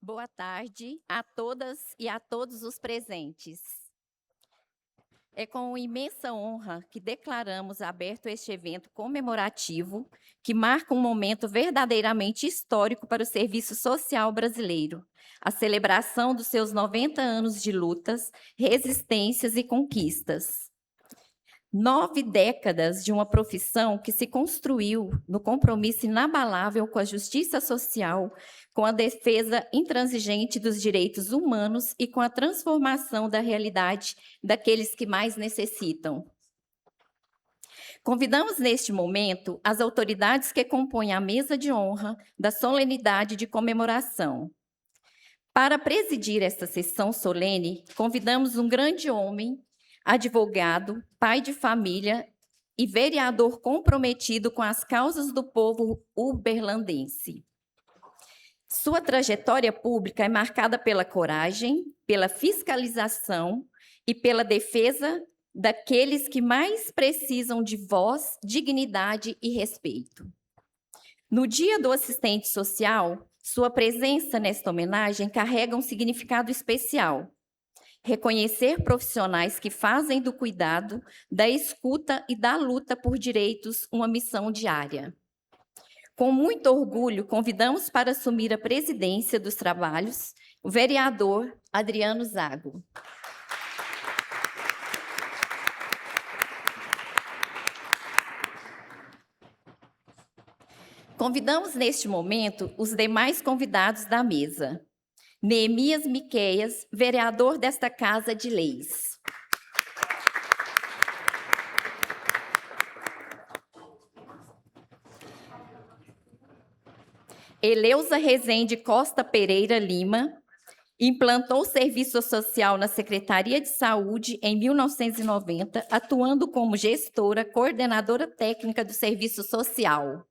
Boa tarde a todas e a todos os presentes. É com imensa honra que declaramos aberto este evento comemorativo, que marca um momento verdadeiramente histórico para o serviço social brasileiro, a celebração dos seus 90 anos de lutas, resistências e conquistas. 9 décadas de uma profissão que se construiu no compromisso inabalável com a justiça social, com a defesa intransigente dos direitos humanos e com a transformação da realidade daqueles que mais necessitam. Convidamos neste momento as autoridades que compõem a mesa de honra da solenidade de comemoração. Para presidir esta sessão solene, convidamos um grande homem, advogado, pai de família e vereador comprometido com as causas do povo uberlandense. Sua trajetória pública é marcada pela coragem, pela fiscalização e pela defesa daqueles que mais precisam de voz, dignidade e respeito. No Dia do Assistente Social, sua presença nesta homenagem carrega um significado especial. Reconhecer profissionais que fazem do cuidado, da escuta e da luta por direitos uma missão diária. Com muito orgulho, convidamos para assumir a presidência dos trabalhos o vereador Adriano Zago. Convidamos neste momento os demais convidados da mesa. Neemias Miqueias, vereador desta Casa de Leis. Eleusa Rezende Costa Pereira Lima, implantou serviço social na Secretaria de Saúde em 1990, atuando como gestora, coordenadora técnica do serviço social.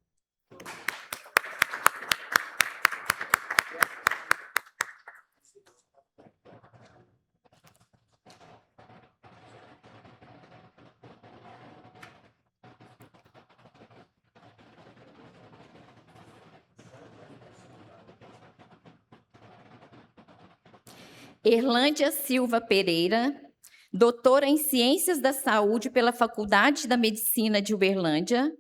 Erlândia Silva Pereira, doutora em Ciências da Saúde pela Faculdade da Medicina de Uberlândia,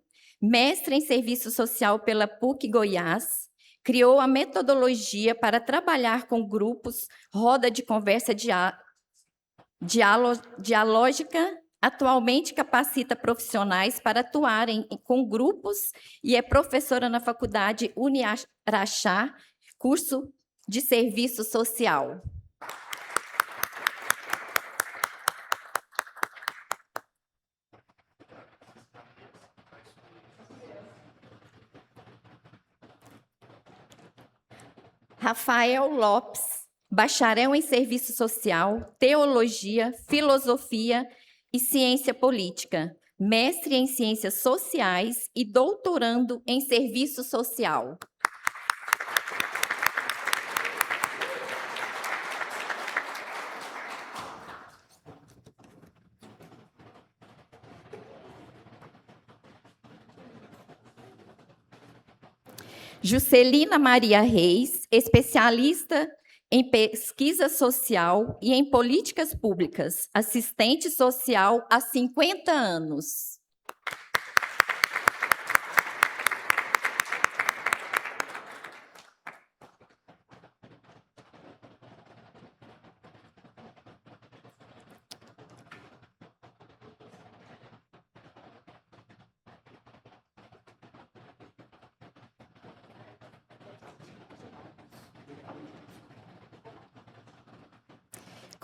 mestre em Serviço Social pela PUC Goiás, criou a metodologia para trabalhar com grupos, roda de conversa dialógica, atualmente capacita profissionais para atuarem com grupos e é professora na Faculdade Uniaraxá, curso de Serviço Social. Rafael Lopes, bacharel em Serviço Social, Teologia, Filosofia e Ciência Política, mestre em Ciências Sociais e doutorando em Serviço Social. Juscelina Maria Reis, especialista em pesquisa social e em políticas públicas, assistente social há 50 anos.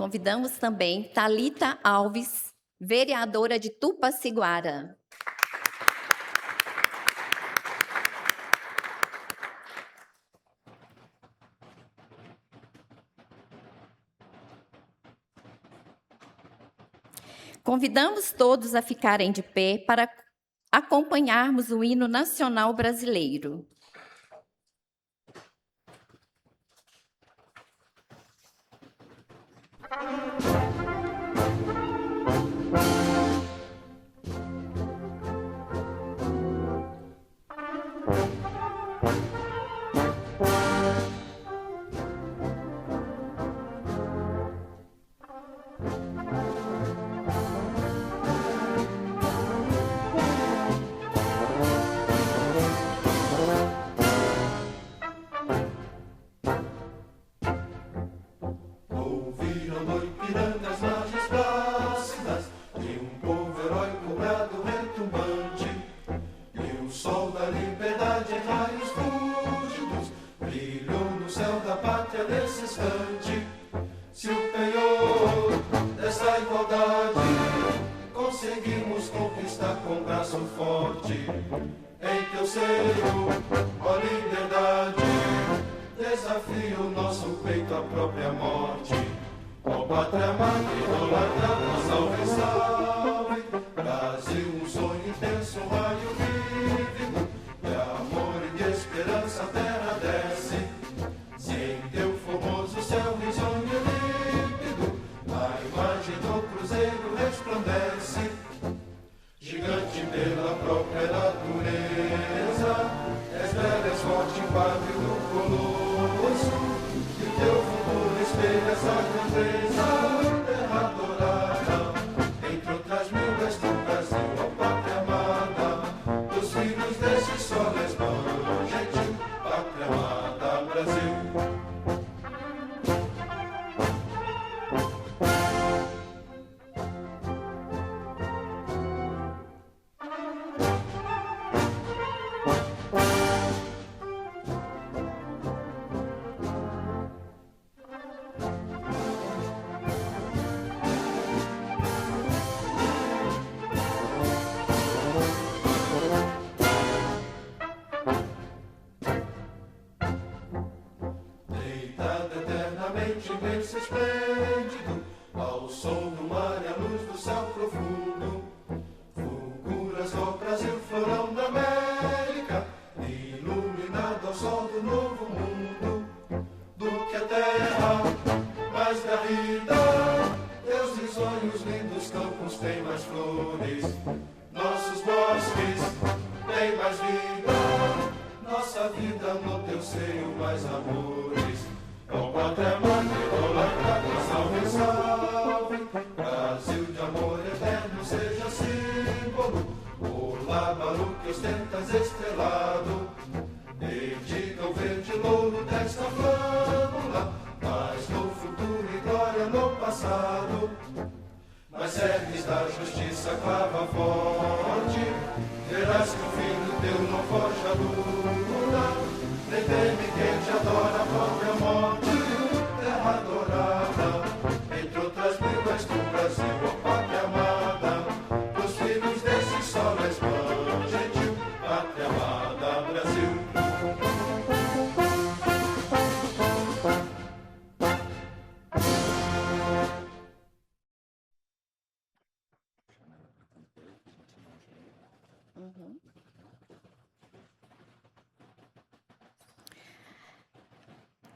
Convidamos também Thalita Alves, vereadora de Tupaciguara. Convidamos todos a ficarem de pé para acompanharmos o hino nacional brasileiro.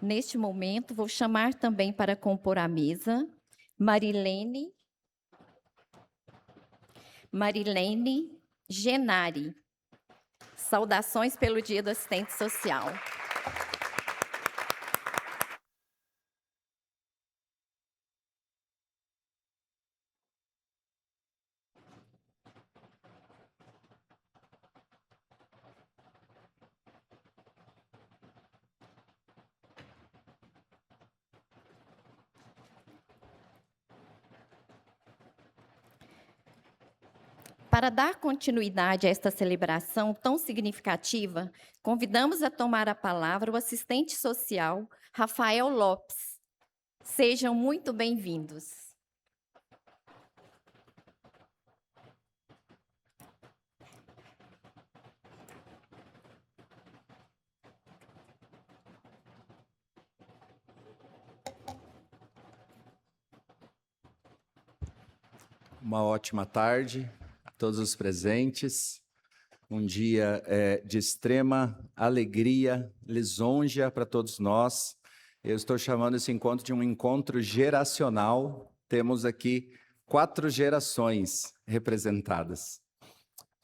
Neste momento, vou chamar também para compor a mesa Marilene Genari. Saudações pelo Dia do Assistente Social. Para dar continuidade a esta celebração tão significativa, convidamos a tomar a palavra o assistente social Rafael Lopes. Sejam muito bem-vindos. Uma ótima tarde a todos os presentes. Um dia de extrema alegria, lisonja para todos nós. Eu estou chamando esse encontro de um encontro geracional. Temos aqui 4 gerações representadas.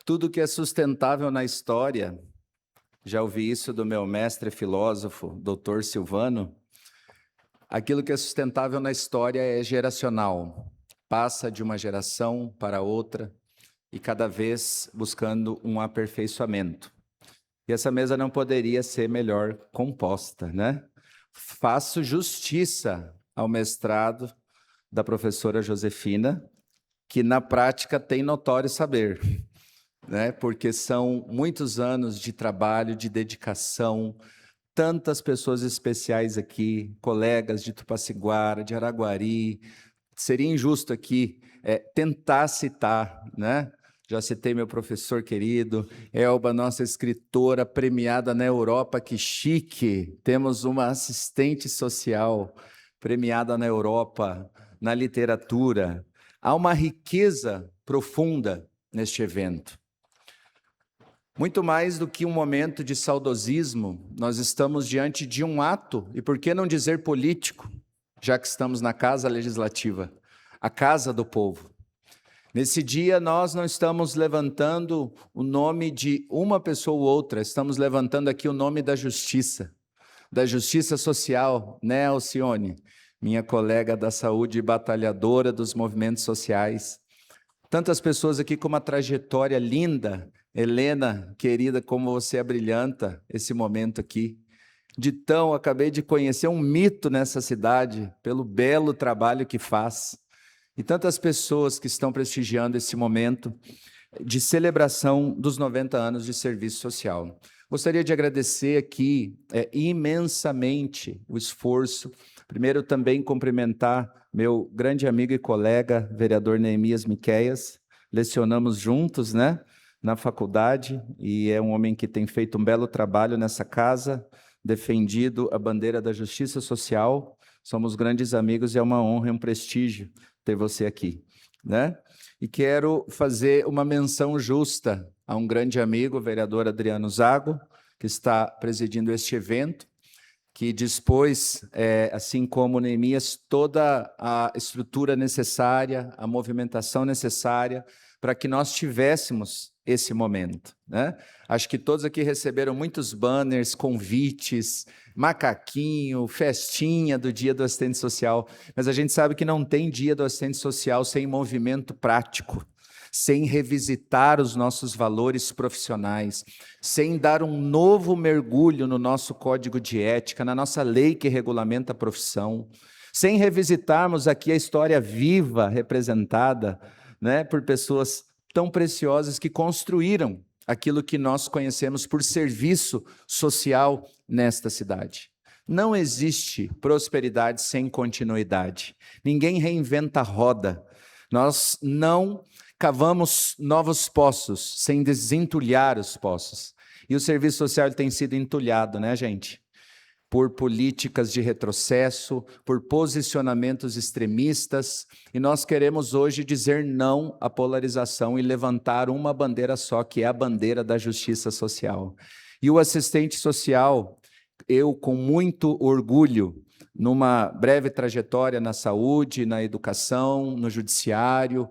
Tudo que é sustentável na história, já ouvi isso do meu mestre filósofo, Dr. Silvano, aquilo que é sustentável na história é geracional. Passa de uma geração para outra e cada vez buscando um aperfeiçoamento. E essa mesa não poderia ser melhor composta, né? Faço justiça ao mestrado da professora Josefina, que na prática tem notório saber, né? Porque são muitos anos de trabalho, de dedicação, tantas pessoas especiais aqui, colegas de Tupaciguara, de Araguari. Seria injusto aqui tentar citar, né? Já citei meu professor querido, Elba, nossa escritora premiada na Europa, que chique! Temos uma assistente social premiada na Europa, na literatura. Há uma riqueza profunda neste evento. Muito mais do que um momento de saudosismo, nós estamos diante de um ato, e por que não dizer político, já que estamos na Casa Legislativa, a Casa do Povo. Nesse dia, nós não estamos levantando o nome de uma pessoa ou outra, estamos levantando aqui o nome da justiça social, né, Alcione? Minha colega da saúde, batalhadora dos movimentos sociais. Tantas pessoas aqui com uma trajetória linda. Helena, querida, como você abrilhanta esse momento aqui. Ditão, acabei de conhecer um mito nessa cidade, pelo belo trabalho que faz. E tantas pessoas que estão prestigiando esse momento de celebração dos 90 anos de serviço social. Gostaria de agradecer aqui imensamente o esforço. Primeiro, também cumprimentar meu grande amigo e colega, vereador Neemias Miqueias. Lecionamos juntos, né, na faculdade, e é um homem que tem feito um belo trabalho nessa casa, defendido a bandeira da justiça social. Somos grandes amigos e é uma honra e um prestígio ter você aqui, né? E quero fazer uma menção justa a um grande amigo, o vereador Adriano Zago, que está presidindo este evento, que dispôs, assim como Neemias, toda a estrutura necessária, a movimentação necessária para que nós tivéssemos esse momento, né? Acho que todos aqui receberam muitos banners, convites, macaquinho, festinha do Dia do Assistente Social, mas a gente sabe que não tem Dia do Assistente Social sem movimento prático, sem revisitar os nossos valores profissionais, sem dar um novo mergulho no nosso código de ética, na nossa lei que regulamenta a profissão, sem revisitarmos aqui a história viva representada, né, por pessoas tão preciosas que construíram aquilo que nós conhecemos por serviço social nesta cidade. Não existe prosperidade sem continuidade. Ninguém reinventa a roda. Nós não cavamos novos poços sem desentulhar os poços. E o serviço social tem sido entulhado, né, gente? Por políticas de retrocesso, por posicionamentos extremistas, e nós queremos hoje dizer não à polarização e levantar uma bandeira só, que é a bandeira da justiça social. E o assistente social, eu com muito orgulho, numa breve trajetória na saúde, na educação, no judiciário,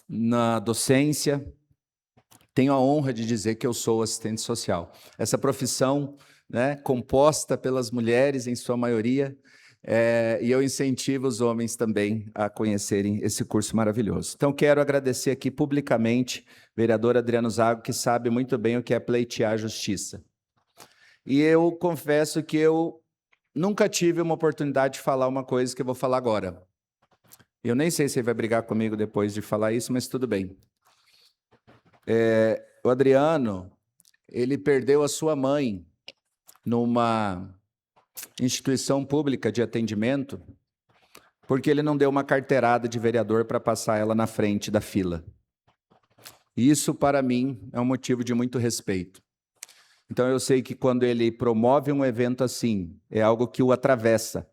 na docência, tenho a honra de dizer que eu sou assistente social. Essa profissão, né, composta pelas mulheres, em sua maioria, e eu incentivo os homens também a conhecerem esse curso maravilhoso. Então, quero agradecer aqui publicamente o vereador Adriano Zago, que sabe muito bem o que é pleitear a justiça. E eu confesso que eu nunca tive uma oportunidade de falar uma coisa que eu vou falar agora. Eu nem sei se ele vai brigar comigo depois de falar isso, mas tudo bem. O Adriano, ele perdeu a sua mãe numa instituição pública de atendimento porque ele não deu uma carteirada de vereador para passar ela na frente da fila. Isso, para mim, é um motivo de muito respeito. Então, eu sei que quando ele promove um evento assim, é algo que o atravessa.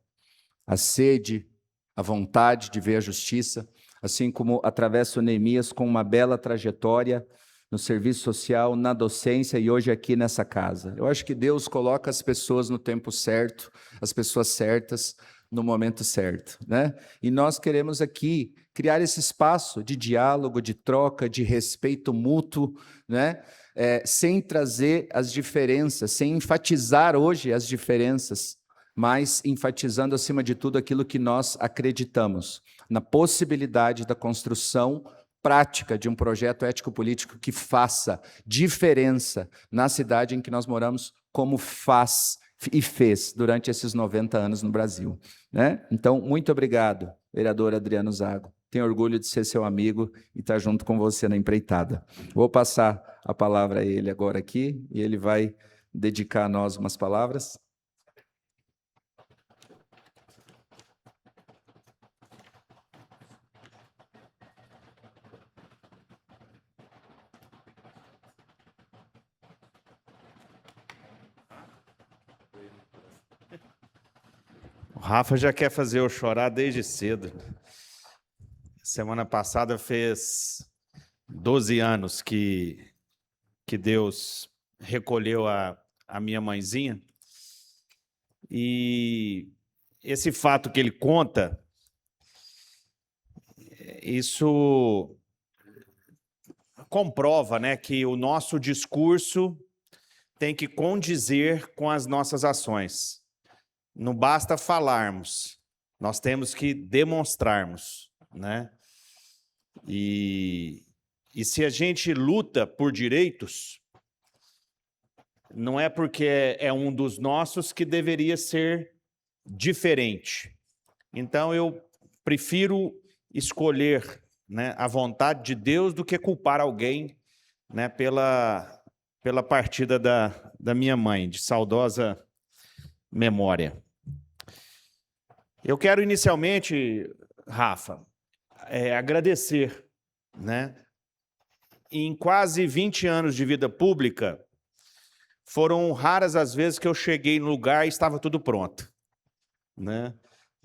A sede, a vontade de ver a justiça, assim como atravessa o Neemias com uma bela trajetória no serviço social, na docência e hoje aqui nessa casa. Eu acho que Deus coloca as pessoas no tempo certo, as pessoas certas, no momento certo, né? E nós queremos aqui criar esse espaço de diálogo, de troca, de respeito mútuo, né? Sem trazer as diferenças, sem enfatizar hoje as diferenças, mas enfatizando, acima de tudo, aquilo que nós acreditamos, na possibilidade da construção prática de um projeto ético-político que faça diferença na cidade em que nós moramos, como faz e fez durante esses 90 anos no Brasil, né? Então, muito obrigado, vereador Adriano Zago. Tenho orgulho de ser seu amigo e estar junto com você na empreitada. Vou passar a palavra a ele agora aqui, e ele vai dedicar a nós umas palavras. O Rafa já quer fazer eu chorar desde cedo. Semana passada fez 12 anos que Deus recolheu a minha mãezinha. E esse fato que ele conta, isso comprova, né, que o nosso discurso tem que condizer com as nossas ações. Não basta falarmos, nós temos que demonstrarmos, né? E se a gente luta por direitos, não é porque é um dos nossos que deveria ser diferente. Então, eu prefiro escolher, né, a vontade de Deus do que culpar alguém, né, pela partida da minha mãe, de saudosa memória. Eu quero inicialmente, Rafa, agradecer, né? Em quase 20 anos de vida pública, foram raras as vezes que eu cheguei no lugar e estava tudo pronto, né?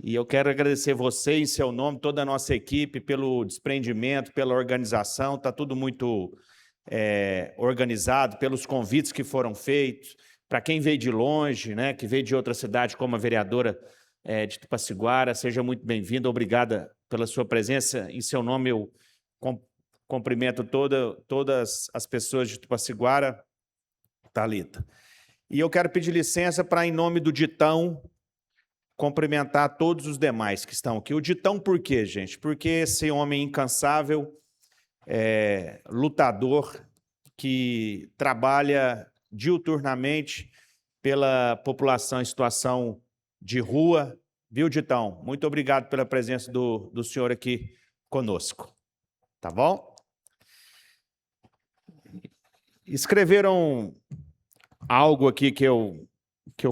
E eu quero agradecer você em seu nome, toda a nossa equipe, pelo desprendimento, pela organização, está tudo muito organizado, pelos convites que foram feitos, para quem veio de longe, né, que veio de outra cidade, como a vereadora de Tupaciguara, seja muito bem-vinda, obrigada pela sua presença. Em seu nome, eu cumprimento todas as pessoas de Tupaciguara, Thalita. E eu quero pedir licença para, em nome do Ditão, cumprimentar todos os demais que estão aqui. O Ditão por quê, gente? Porque esse homem incansável, lutador, que trabalha diuturnamente pela população em situação de rua. Viu, Ditão? Muito obrigado pela presença do senhor aqui conosco. Tá bom? Escreveram algo aqui que eu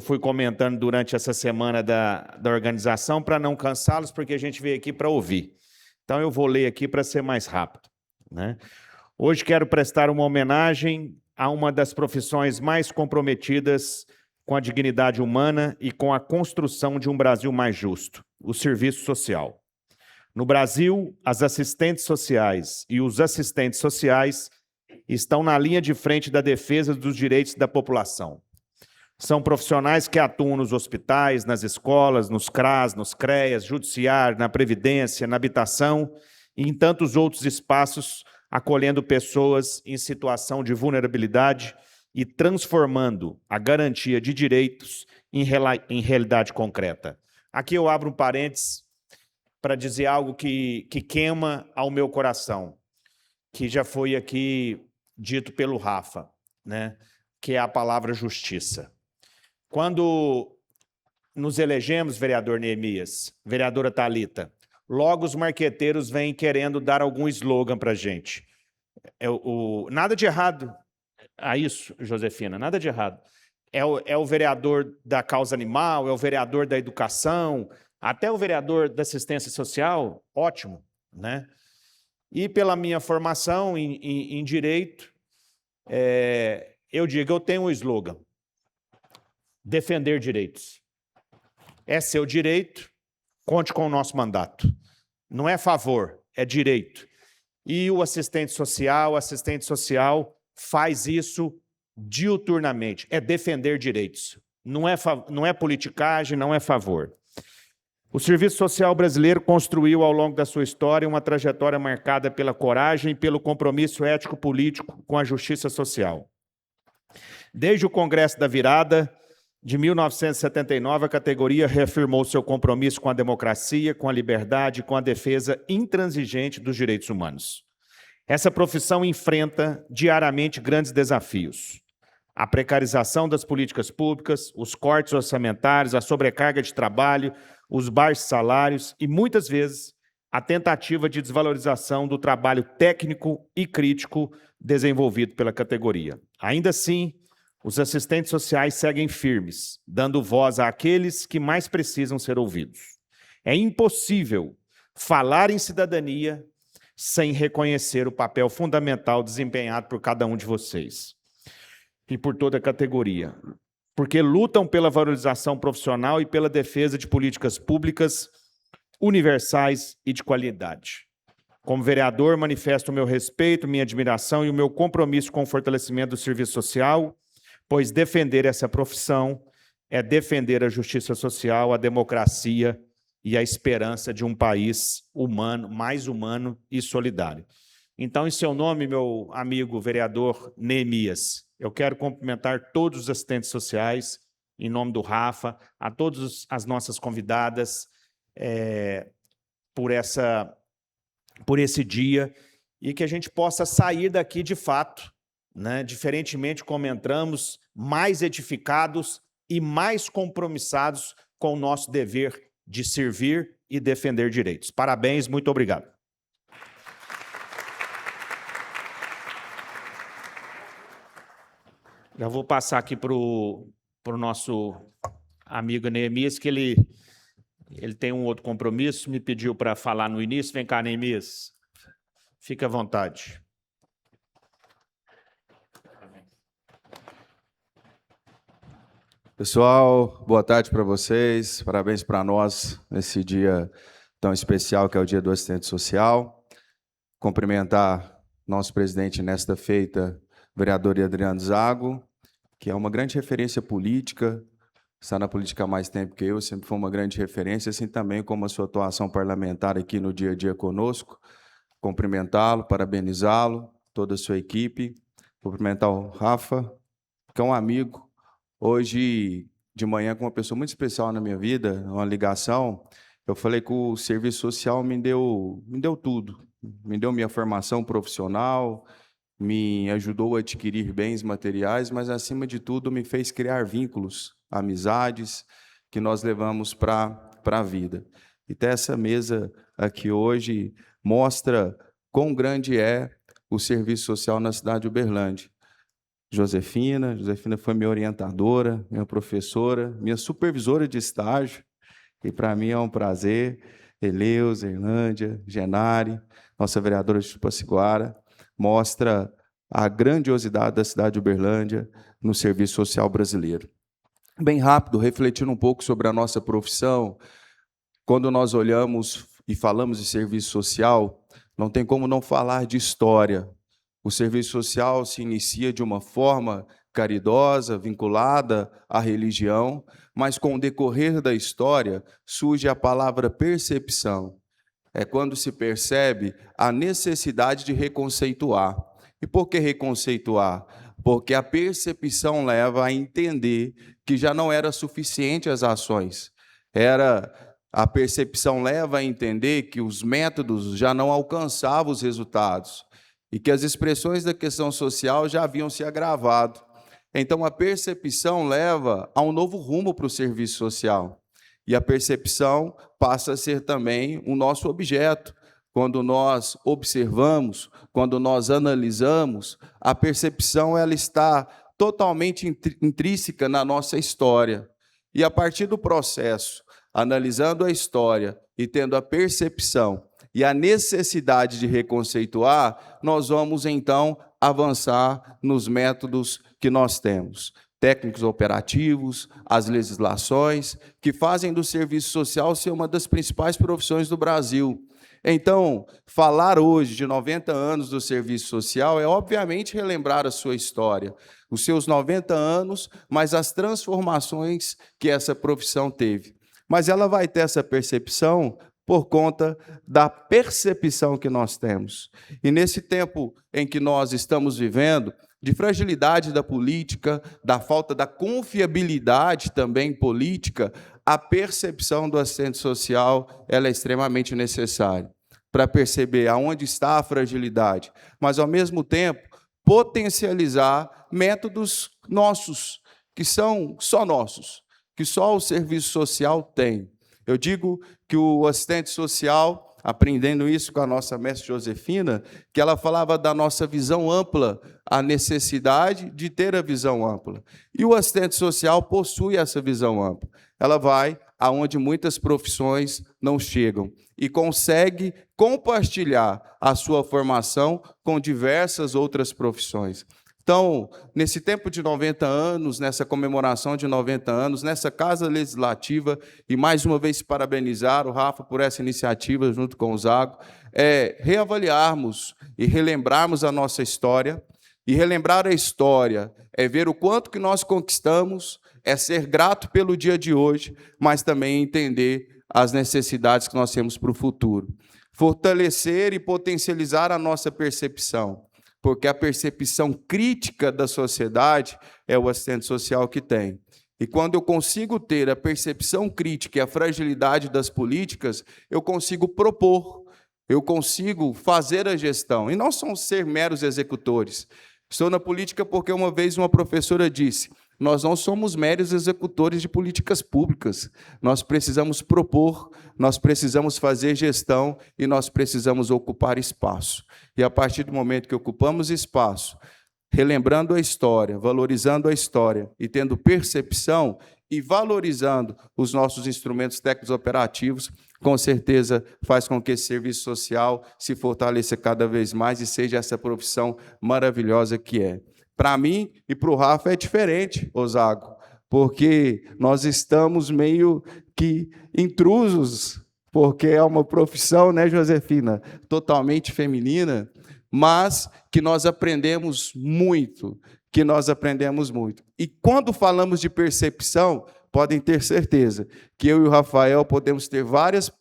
fui comentando durante essa semana da organização, para não cansá-los, porque a gente veio aqui para ouvir. Então, eu vou ler aqui para ser mais rápido, né? Hoje quero prestar uma homenagem a uma das profissões mais comprometidas com a dignidade humana e com a construção de um Brasil mais justo, o serviço social. No Brasil, as assistentes sociais e os assistentes sociais estão na linha de frente da defesa dos direitos da população. São profissionais que atuam nos hospitais, nas escolas, nos CRAS, nos CREAS, judiciário, na previdência, na habitação e em tantos outros espaços acolhendo pessoas em situação de vulnerabilidade e transformando a garantia de direitos em realidade concreta. Aqui eu abro um parênteses para dizer algo que queima ao meu coração, que já foi aqui dito pelo Rafa, né? Que é a palavra justiça. Quando nos elegemos, vereador Neemias, vereadora Thalita, logo os marqueteiros vêm querendo dar algum slogan para a gente. Nada de errado a isso, Josefina, nada de errado. É o vereador da causa animal, é o vereador da educação, até o vereador da assistência social, ótimo, né? E pela minha formação em direito, eu digo, eu tenho um slogan: defender direitos. É seu direito, conte com o nosso mandato. Não é favor, é direito. E o assistente social faz isso diuturnamente, é defender direitos. Não é politicagem, não é favor. O Serviço Social brasileiro construiu, ao longo da sua história, uma trajetória marcada pela coragem e pelo compromisso ético-político com a justiça social. Desde o Congresso da Virada, de 1979, a categoria reafirmou seu compromisso com a democracia, com a liberdade e com a defesa intransigente dos direitos humanos. Essa profissão enfrenta diariamente grandes desafios: a precarização das políticas públicas, os cortes orçamentários, a sobrecarga de trabalho, os baixos salários e, muitas vezes, a tentativa de desvalorização do trabalho técnico e crítico desenvolvido pela categoria. Ainda assim, os assistentes sociais seguem firmes, dando voz àqueles que mais precisam ser ouvidos. É impossível falar em cidadania sem reconhecer o papel fundamental desempenhado por cada um de vocês e por toda a categoria, porque lutam pela valorização profissional e pela defesa de políticas públicas universais e de qualidade. Como vereador, manifesto o meu respeito, minha admiração e o meu compromisso com o fortalecimento do serviço social, pois defender essa profissão é defender a justiça social, a democracia e a esperança de um país humano, mais humano e solidário. Então, em seu nome, meu amigo vereador Neemias, eu quero cumprimentar todos os assistentes sociais, em nome do Rafa, a todas as nossas convidadas por esse dia, e que a gente possa sair daqui de fato, né, diferentemente como entramos, mais edificados e mais compromissados com o nosso dever de servir e defender direitos. Parabéns, muito obrigado. Já vou passar aqui para o nosso amigo Neemias, que ele tem um outro compromisso, me pediu para falar no início. Vem cá, Neemias. Fique à vontade. Pessoal, boa tarde para vocês. Parabéns para nós nesse dia tão especial que é o Dia do Assistente Social. Cumprimentar nosso presidente nesta feita, vereador Adriano Zago, que é uma grande referência política, está na política há mais tempo que eu, sempre foi uma grande referência, assim também como a sua atuação parlamentar aqui no dia a dia conosco. Cumprimentá-lo, parabenizá-lo, toda a sua equipe. Cumprimentar o Rafa, que é um amigo. Hoje, de manhã, com uma pessoa muito especial na minha vida, uma ligação, eu falei que o serviço social me deu tudo. Me deu minha formação profissional, me ajudou a adquirir bens materiais, mas, acima de tudo, me fez criar vínculos, amizades, que nós levamos para a vida. E ter essa mesa aqui hoje mostra quão grande é o serviço social na cidade de Uberlândia. Josefina foi minha orientadora, minha professora, minha supervisora de estágio, e para mim é um prazer. Eleusa, Irlândia, Genari, nossa vereadora de Tupaciguara, mostra a grandiosidade da cidade de Uberlândia no serviço social brasileiro. Bem rápido, refletindo um pouco sobre a nossa profissão, quando nós olhamos e falamos de serviço social, não tem como não falar de história. O serviço social se inicia de uma forma caridosa, vinculada à religião, mas com o decorrer da história surge a palavra percepção. é quando se percebe a necessidade de reconceituar. E por que reconceituar? Porque a percepção leva a entender que já não era suficiente as ações. A percepção leva a entender que os métodos já não alcançavam os resultados e que as expressões da questão social já haviam se agravado. Então, a percepção leva a um novo rumo para o serviço social. E a percepção passa a ser também o nosso objeto. Quando nós observamos, quando nós analisamos, a percepção ela está totalmente intrínseca na nossa história. E a partir do processo, analisando a história e tendo a percepção e a necessidade de reconceituar, nós vamos então avançar nos métodos que nós temos. Técnicos operativos, as legislações, que fazem do serviço social ser uma das principais profissões do Brasil. Então, falar hoje de 90 anos do serviço social é, obviamente, relembrar a sua história, os seus 90 anos, mas as transformações que essa profissão teve. Mas ela vai ter essa percepção por conta da percepção que nós temos. E nesse tempo em que nós estamos vivendo, de fragilidade da política, da falta da confiabilidade também política, a percepção do assistente social ela é extremamente necessária para perceber aonde está a fragilidade, mas, ao mesmo tempo, potencializar métodos nossos, que são só nossos, que só o serviço social tem. Eu digo que o assistente social, aprendendo isso com a nossa mestre Josefina, que ela falava da nossa visão ampla, a necessidade de ter a visão ampla. E o assistente social possui essa visão ampla. Ela vai aonde muitas profissões não chegam e consegue compartilhar a sua formação com diversas outras profissões. Então, nesse tempo de 90 anos, nessa comemoração de 90 anos, nessa Casa Legislativa, e mais uma vez parabenizar o Rafa por essa iniciativa junto com o Zago, reavaliarmos e relembrarmos a nossa história. E relembrar a história é ver o quanto que nós conquistamos, é ser grato pelo dia de hoje, mas também entender as necessidades que nós temos para o futuro. Fortalecer e potencializar a nossa percepção, porque a percepção crítica da sociedade é o assistente social que tem. E quando eu consigo ter a percepção crítica e a fragilidade das políticas, eu consigo propor, eu consigo fazer a gestão, e não só ser meros executores. Estou na política porque uma vez uma professora disse: nós não somos meros executores de políticas públicas, nós precisamos propor, nós precisamos fazer gestão e nós precisamos ocupar espaço. E a partir do momento que ocupamos espaço, relembrando a história, valorizando a história e tendo percepção e valorizando os nossos instrumentos técnicos operativos, com certeza faz com que esse serviço social se fortaleça cada vez mais e seja essa profissão maravilhosa que é. Para mim e para o Rafa é diferente, Zago, porque nós estamos meio que intrusos, porque é uma profissão, né, Josefina, totalmente feminina, mas que nós aprendemos muito, E quando falamos de percepção, podem ter certeza que eu e o Rafael podemos ter várias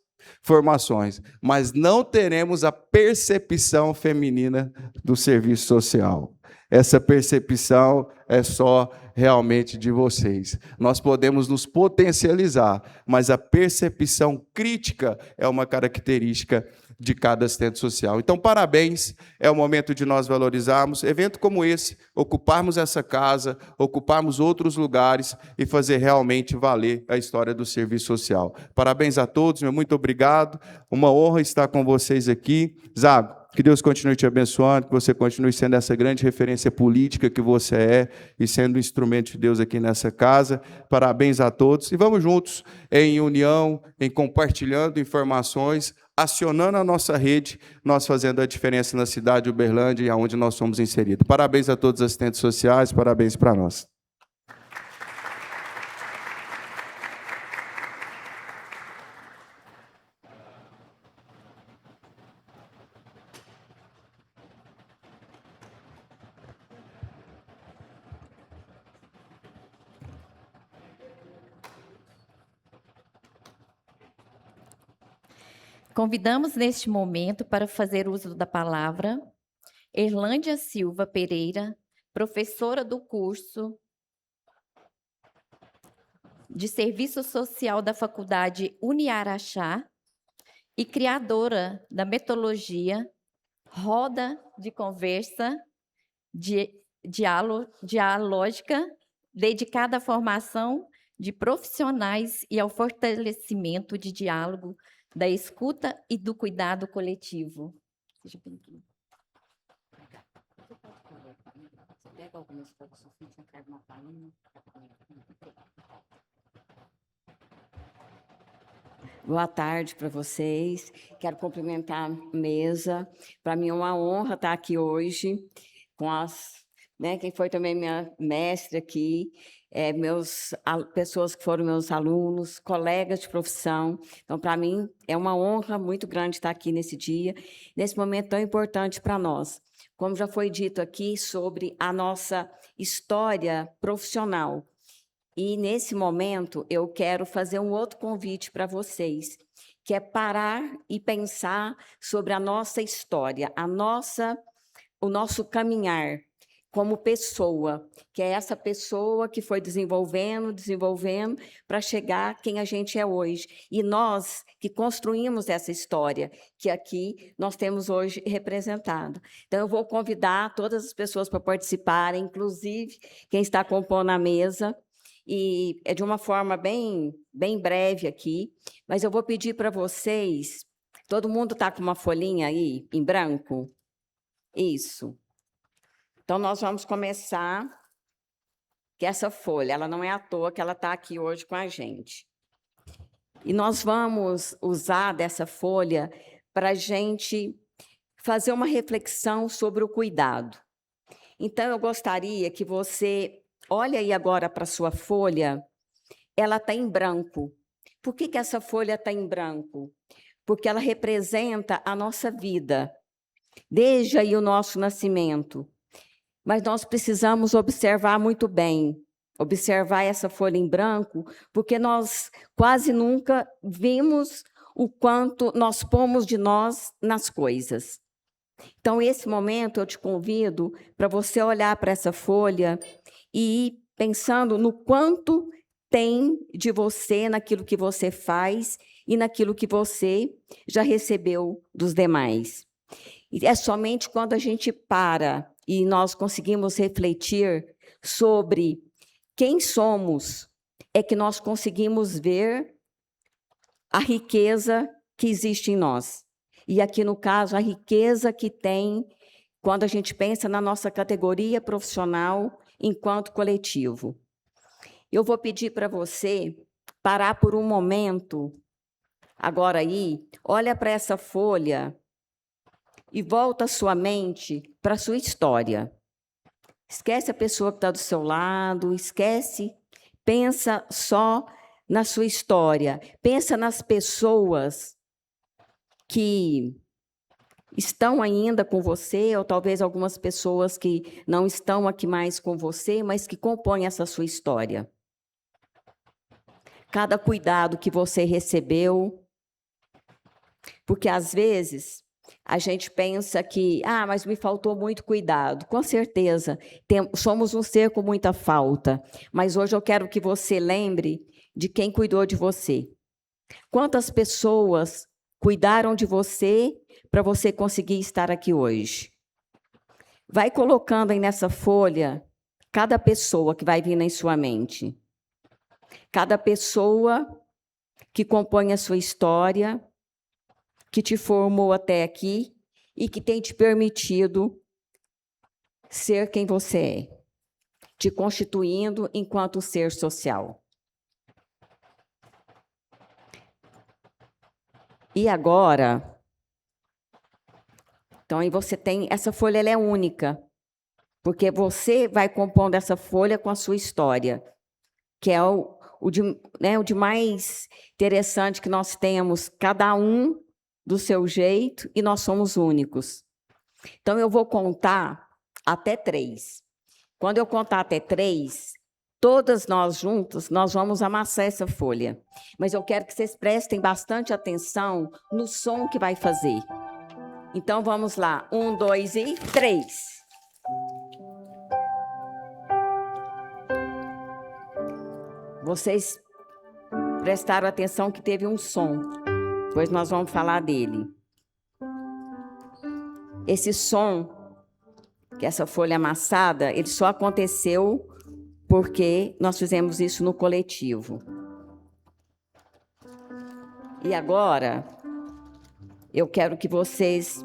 formações, mas não teremos a percepção feminina do serviço social. Essa percepção é só realmente de vocês. Nós podemos nos potencializar, mas a percepção crítica é uma característica de cada assistente social. Então, parabéns, é o momento de nós valorizarmos evento como esse, ocuparmos essa casa, ocuparmos outros lugares e fazer realmente valer a história do serviço social. Parabéns a todos, meu muito obrigado, uma honra estar com vocês aqui. Zago, que Deus continue te abençoando, que você continue sendo essa grande referência política que você é e sendo um instrumento de Deus aqui nessa casa. Parabéns a todos e vamos juntos em união, em compartilhando informações, acionando a nossa rede, nós fazendo a diferença na cidade de Uberlândia e aonde nós somos inseridos. Parabéns a todos os assistentes sociais, parabéns para nós. Convidamos neste momento para fazer uso da palavra Erlândia Silva Pereira, professora do curso de Serviço Social da Faculdade Uniaraxá e criadora da metodologia Roda de Conversa Dialógica, dedicada à formação de profissionais e ao fortalecimento de diálogo, da escuta e do cuidado coletivo. Seja bem-vindo. Boa tarde para vocês. Quero cumprimentar a mesa. Para mim é uma honra estar aqui hoje com quem foi também minha mestre aqui, pessoas que foram meus alunos, colegas de profissão. Então, para mim, é uma honra muito grande estar aqui nesse dia, nesse momento tão importante para nós. Como já foi dito aqui sobre a nossa história profissional. E, nesse momento, eu quero fazer um outro convite para vocês, que é parar e pensar sobre a nossa história, o nosso caminhar como pessoa, que é essa pessoa que foi desenvolvendo para chegar quem a gente é hoje. E nós que construímos essa história, que aqui nós temos hoje representado. Então, eu vou convidar todas as pessoas para participarem, inclusive quem está compondo a mesa, e é de uma forma bem breve aqui, mas eu vou pedir para vocês, todo mundo está com uma folhinha aí, em branco? Isso. Então, nós vamos começar, que essa folha, ela não é à toa que ela está aqui hoje com a gente. E nós vamos usar dessa folha para a gente fazer uma reflexão sobre o cuidado. Então, eu gostaria que você olhe aí agora para a sua folha, ela está em branco. Por que essa folha está em branco? Porque ela representa a nossa vida, desde aí o nosso nascimento. Mas nós precisamos observar muito bem, observar essa folha em branco, porque nós quase nunca vimos o quanto nós pomos de nós nas coisas. Então, esse momento, eu te convido para você olhar para essa folha e ir pensando no quanto tem de você naquilo que você faz e naquilo que você já recebeu dos demais. E é somente quando a gente para e nós conseguimos refletir sobre quem somos, é que nós conseguimos ver a riqueza que existe em nós. E aqui, no caso, a riqueza que tem quando a gente pensa na nossa categoria profissional enquanto coletivo. Eu vou pedir para você parar por um momento, agora aí, olha para essa folha e volta a sua mente para a sua história. Esquece a pessoa que está do seu lado, pensa só na sua história, pensa nas pessoas que estão ainda com você, ou talvez algumas pessoas que não estão aqui mais com você, mas que compõem essa sua história. Cada cuidado que você recebeu, porque às vezes a gente pensa que, mas me faltou muito cuidado. Com certeza, somos um ser com muita falta, mas hoje eu quero que você lembre de quem cuidou de você. Quantas pessoas cuidaram de você para você conseguir estar aqui hoje? Vai colocando aí nessa folha cada pessoa que vai vir em sua mente. Cada pessoa que compõe a sua história, que te formou até aqui e que tem te permitido ser quem você é, te constituindo enquanto ser social. E agora, então aí você tem, essa folha ela é única, porque você vai compondo essa folha com a sua história, que é o de mais interessante que nós temos, cada um do seu jeito, e nós somos únicos. Então, eu vou contar até 3. Quando eu contar até 3, todas nós juntos, nós vamos amassar essa folha. Mas eu quero que vocês prestem bastante atenção no som que vai fazer. Então, vamos lá. 1, 2 e 3. Vocês prestaram atenção que teve um som. Depois nós vamos falar dele. Esse som, que essa folha amassada, ele só aconteceu porque nós fizemos isso no coletivo. E agora, eu quero que vocês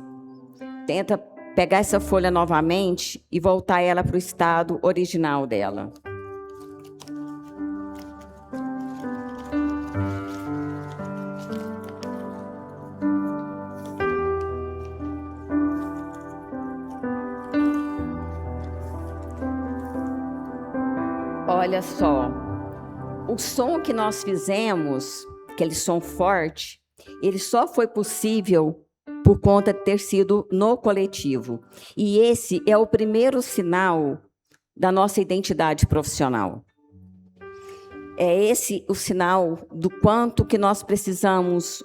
tentem pegar essa folha novamente e voltar ela para o estado original dela. Olha só, o som que nós fizemos, aquele som forte, ele só foi possível por conta de ter sido no coletivo. E esse é o primeiro sinal da nossa identidade profissional. É esse o sinal do quanto que nós precisamos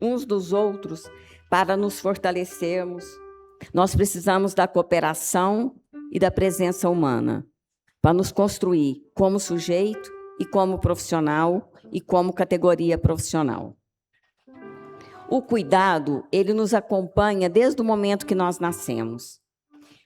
uns dos outros para nos fortalecermos. Nós precisamos da cooperação e da presença humana para nos construir como sujeito e como profissional e como categoria profissional. O cuidado, ele nos acompanha desde o momento que nós nascemos.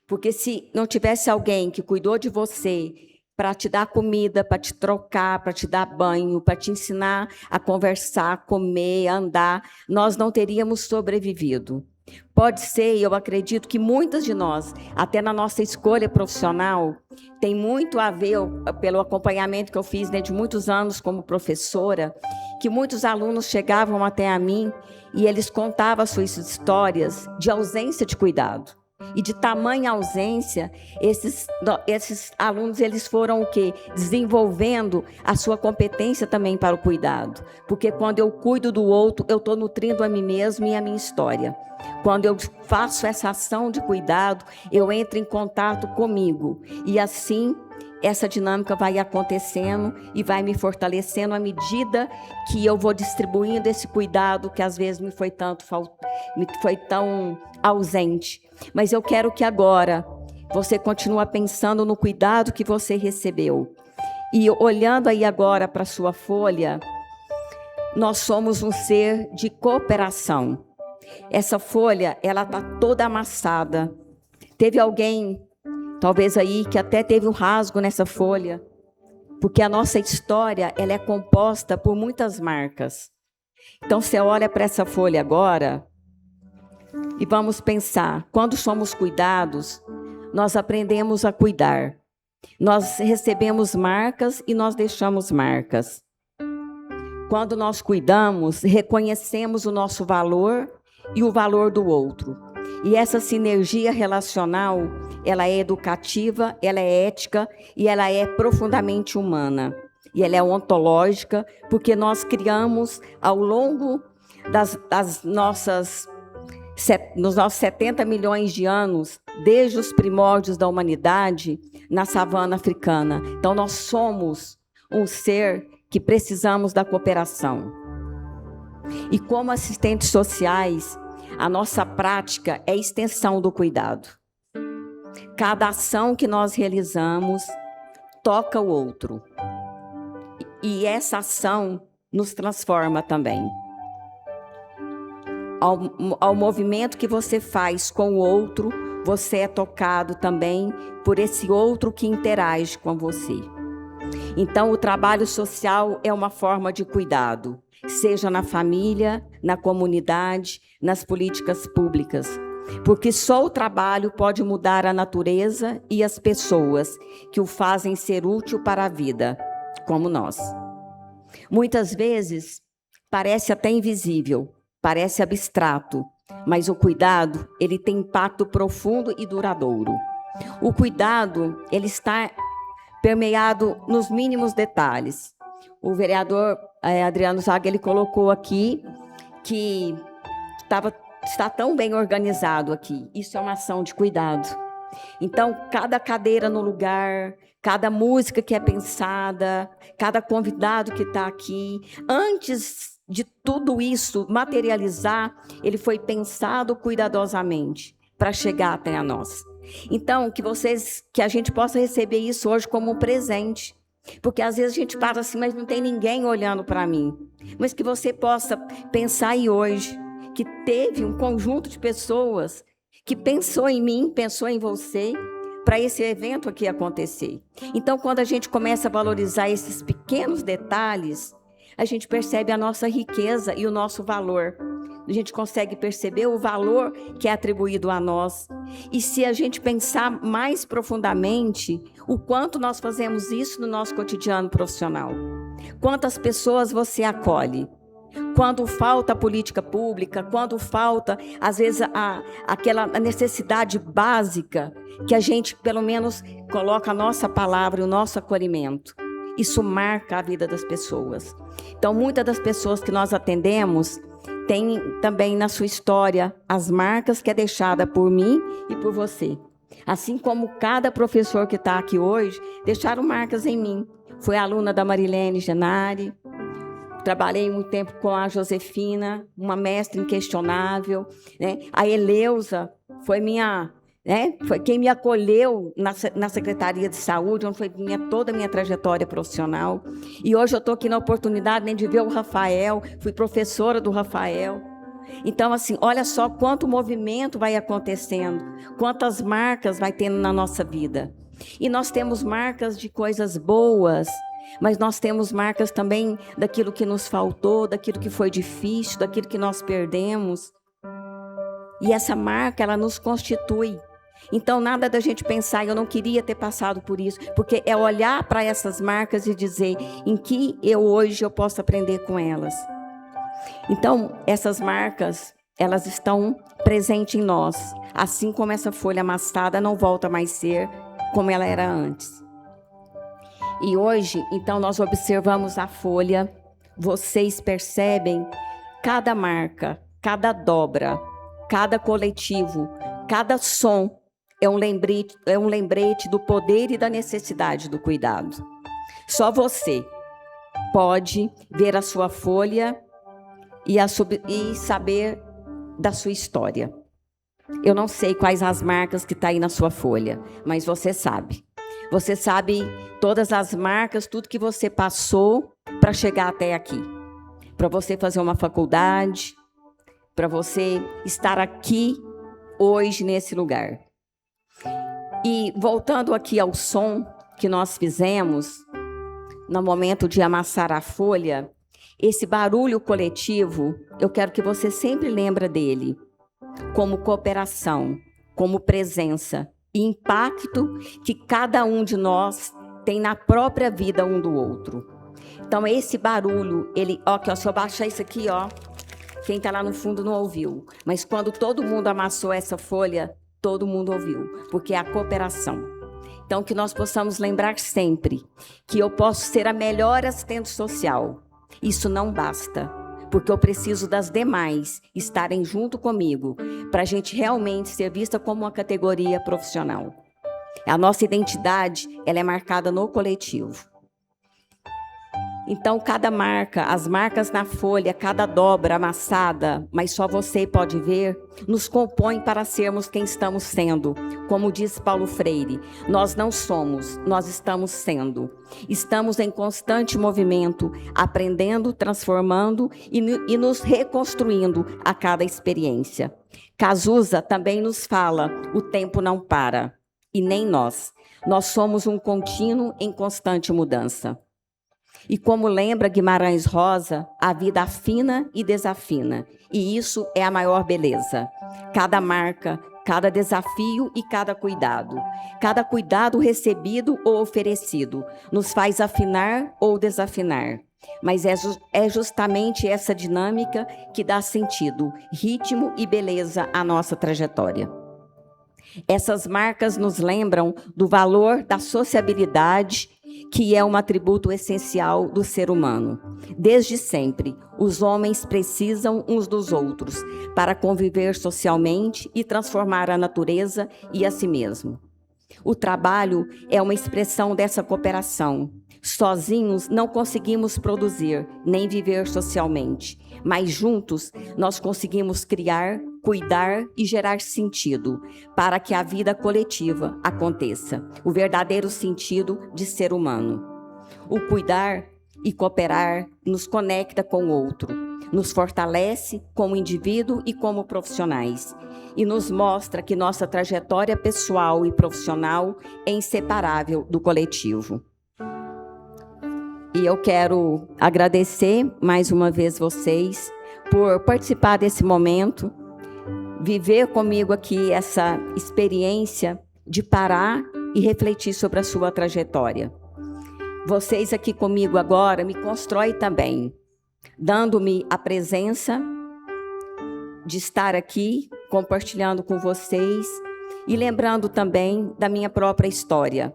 Porque se não tivesse alguém que cuidou de você para te dar comida, para te trocar, para te dar banho, para te ensinar a conversar, comer, andar, nós não teríamos sobrevivido. Pode ser, eu acredito que muitas de nós, até na nossa escolha profissional, tem muito a ver, pelo acompanhamento que eu fiz, né, de muitos anos como professora, que muitos alunos chegavam até a mim e eles contavam as suas histórias de ausência de cuidado. E de tamanha ausência, esses alunos, eles foram o quê? Desenvolvendo a sua competência também para o cuidado. Porque quando eu cuido do outro, eu estou nutrindo a mim mesmo e a minha história. Quando eu faço essa ação de cuidado, eu entro em contato comigo. E assim, essa dinâmica vai acontecendo e vai me fortalecendo à medida que eu vou distribuindo esse cuidado que às vezes me foi tão ausente. Mas eu quero que agora você continue pensando no cuidado que você recebeu. E olhando aí agora para a sua folha, nós somos um ser de cooperação. Essa folha, ela está toda amassada. Teve alguém, talvez aí, que até teve um rasgo nessa folha, porque a nossa história, ela é composta por muitas marcas. Então, você olha para essa folha agora e vamos pensar, quando somos cuidados, nós aprendemos a cuidar. Nós recebemos marcas e nós deixamos marcas. Quando nós cuidamos, reconhecemos o nosso valor e o valor do outro. E essa sinergia relacional, ela é educativa, ela é ética e ela é profundamente humana. E ela é ontológica, porque nós criamos ao longo nos nossos 70 milhões de anos, desde os primórdios da humanidade, na savana africana. Então, nós somos um ser que precisamos da cooperação. E como assistentes sociais, a nossa prática é extensão do cuidado. Cada ação que nós realizamos toca o outro. E essa ação nos transforma também. Ao movimento que você faz com o outro, você é tocado também por esse outro que interage com você. Então, o trabalho social é uma forma de cuidado, seja na família, na comunidade, nas políticas públicas. Porque só o trabalho pode mudar a natureza e as pessoas que o fazem ser útil para a vida, como nós. Muitas vezes, parece até invisível, parece abstrato, mas o cuidado, ele tem impacto profundo e duradouro. O cuidado, ele está permeado nos mínimos detalhes. O vereador Adriano Zaga, ele colocou aqui que está tão bem organizado aqui. Isso é uma ação de cuidado. Então, cada cadeira no lugar, cada música que é pensada, cada convidado que está aqui, antes de tudo isso materializar, ele foi pensado cuidadosamente para chegar até a nós. Então, que a gente possa receber isso hoje como um presente. Porque às vezes a gente passa assim, mas não tem ninguém olhando para mim. Mas que você possa pensar aí hoje, que teve um conjunto de pessoas que pensou em mim, pensou em você, para esse evento aqui acontecer. Então, quando a gente começa a valorizar esses pequenos detalhes, a gente percebe a nossa riqueza e o nosso valor. A gente consegue perceber o valor que é atribuído a nós. E se a gente pensar mais profundamente, o quanto nós fazemos isso no nosso cotidiano profissional. Quantas pessoas você acolhe? Quando falta política pública, quando falta, às vezes, aquela necessidade básica, que a gente, pelo menos, coloca a nossa palavra e o nosso acolhimento. Isso marca a vida das pessoas. Então, muitas das pessoas que nós atendemos têm também na sua história as marcas que é deixada por mim e por você. Assim como cada professor que está aqui hoje deixaram marcas em mim. Fui aluna da Marilene Genari, trabalhei muito tempo com a Josefina, uma mestra inquestionável, né? A Eleusa foi foi quem me acolheu na Secretaria de Saúde, onde foi toda a minha trajetória profissional. E hoje eu estou aqui na oportunidade de ver o Rafael, fui professora do Rafael. Então, assim, olha só quanto movimento vai acontecendo, quantas marcas vai tendo na nossa vida. E nós temos marcas de coisas boas, mas nós temos marcas também daquilo que nos faltou, daquilo que foi difícil, daquilo que nós perdemos. E essa marca, ela nos constitui. Então, nada da gente pensar, eu não queria ter passado por isso, porque é olhar para essas marcas e dizer em que hoje eu posso aprender com elas. Então, essas marcas, elas estão presentes em nós, assim como essa folha amassada não volta mais a ser como ela era antes. E hoje, então, nós observamos a folha, vocês percebem cada marca, cada dobra, cada coletivo, cada som é um lembrete do poder e da necessidade do cuidado. Só você pode ver a sua folha e saber da sua história. Eu não sei quais as marcas que estão aí na sua folha, mas você sabe. Você sabe todas as marcas, tudo que você passou para chegar até aqui. Para você fazer uma faculdade, para você estar aqui hoje nesse lugar. E voltando aqui ao som que nós fizemos, no momento de amassar a folha, esse barulho coletivo, eu quero que você sempre lembre dele, como cooperação, como presença e impacto que cada um de nós tem na própria vida um do outro. Então, esse barulho, se eu baixar isso aqui, quem está lá no fundo não ouviu. Mas quando todo mundo amassou essa folha, todo mundo ouviu, porque é a cooperação. Então, que nós possamos lembrar sempre que eu posso ser a melhor assistente social. Isso não basta, porque eu preciso das demais estarem junto comigo para a gente realmente ser vista como uma categoria profissional. A nossa identidade, ela é marcada no coletivo. Então, cada marca, as marcas na folha, cada dobra amassada, mas só você pode ver, nos compõe para sermos quem estamos sendo. Como diz Paulo Freire, nós não somos, nós estamos sendo. Estamos em constante movimento, aprendendo, transformando e nos reconstruindo a cada experiência. Cazuza também nos fala, o tempo não para, e nem nós. Nós somos um contínuo em constante mudança. E como lembra Guimarães Rosa, a vida afina e desafina. E isso é a maior beleza. Cada marca, cada desafio e cada cuidado recebido ou oferecido, nos faz afinar ou desafinar. Mas é justamente essa dinâmica que dá sentido, ritmo e beleza à nossa trajetória. Essas marcas nos lembram do valor da sociabilidade, que é um atributo essencial do ser humano. Desde sempre, os homens precisam uns dos outros para conviver socialmente e transformar a natureza e a si mesmo. O trabalho é uma expressão dessa cooperação. Sozinhos não conseguimos produzir, nem viver socialmente, mas juntos nós conseguimos criar, cuidar e gerar sentido para que a vida coletiva aconteça, o verdadeiro sentido de ser humano. O cuidar e cooperar nos conecta com o outro, nos fortalece como indivíduo e como profissionais, e nos mostra que nossa trajetória pessoal e profissional é inseparável do coletivo. E eu quero agradecer mais uma vez vocês por participar desse momento, viver comigo aqui essa experiência de parar e refletir sobre a sua trajetória. Vocês aqui comigo agora me constroem também, dando-me a presença de estar aqui, compartilhando com vocês e lembrando também da minha própria história.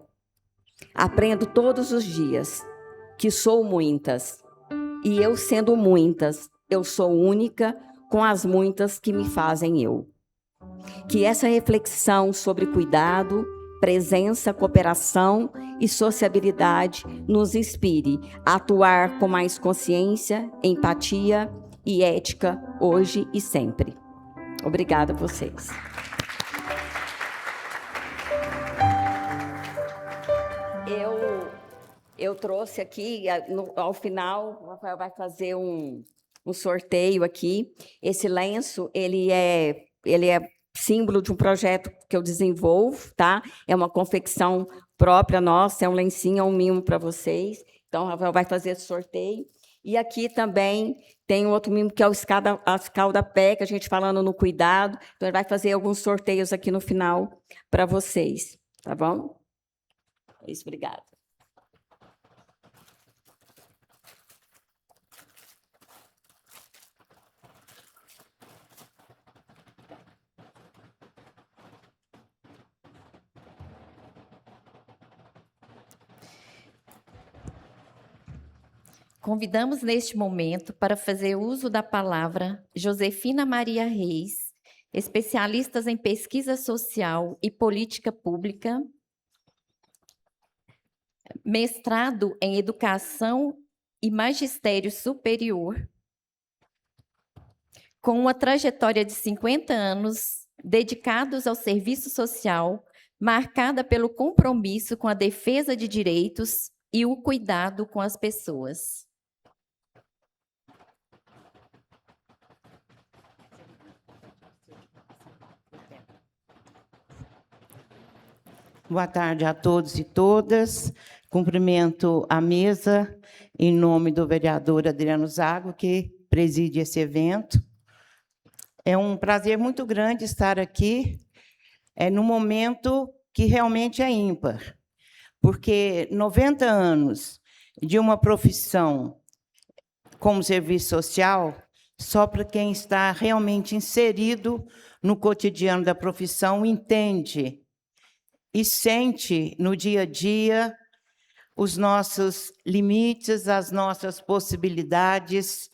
Aprendo todos os dias que sou muitas, e eu sendo muitas, eu sou única com as muitas que me fazem eu. Que essa reflexão sobre cuidado, presença, cooperação e sociabilidade nos inspire a atuar com mais consciência, empatia e ética hoje e sempre. Obrigada a vocês. Eu trouxe aqui, ao final, o Rafael vai fazer um sorteio aqui. Esse lenço, ele é símbolo de um projeto que eu desenvolvo, tá? É uma confecção própria nossa, é um lencinho, é um mimo para vocês. Então, o Rafael vai fazer esse sorteio. E aqui também tem um outro mimo, que é o escaldapé, que a gente falando no cuidado. Então, ele vai fazer alguns sorteios aqui no final para vocês, tá bom? É isso, obrigada. Convidamos neste momento para fazer uso da palavra Josefina Maria Reis, especialistas em pesquisa social e política pública, mestrado em educação e magistério superior, com uma trajetória de 50 anos dedicados ao serviço social, marcada pelo compromisso com a defesa de direitos e o cuidado com as pessoas. Boa tarde a todos e todas. Cumprimento a mesa em nome do vereador Adriano Zago, que preside esse evento. É um prazer muito grande estar aqui, no momento que realmente é ímpar, porque 90 anos de uma profissão como serviço social, só para quem está realmente inserido no cotidiano da profissão entende e sente no dia a dia os nossos limites, as nossas possibilidades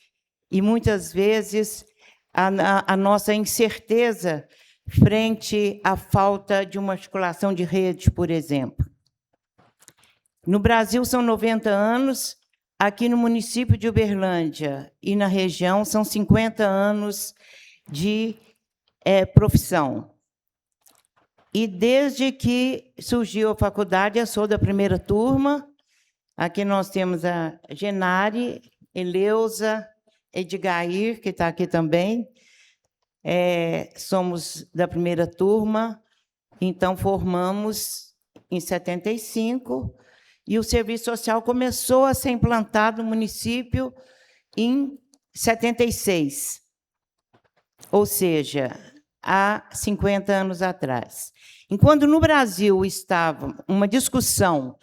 e, muitas vezes, a nossa incerteza frente à falta de uma articulação de rede, por exemplo. No Brasil, são 90 anos, aqui no município de Uberlândia e na região, são 50 anos de profissão. E desde que surgiu a faculdade, eu sou da primeira turma. Aqui nós temos a Genari, Eleusa, Edgair, que está aqui também. Somos da primeira turma, então formamos em 75, e o serviço social começou a ser implantado no município em 76, ou seja, há 50 anos atrás. Enquanto no Brasil estava uma discussão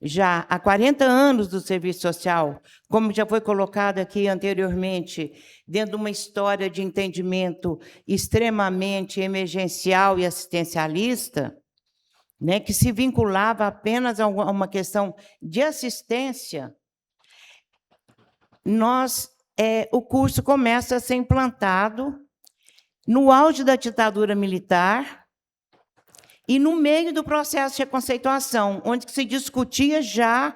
já há 40 anos do serviço social, como já foi colocado aqui anteriormente, dentro de uma história de entendimento extremamente emergencial e assistencialista, né, que se vinculava apenas a uma questão de assistência, o curso começa a ser implantado no auge da ditadura militar e no meio do processo de reconceituação, onde se discutia já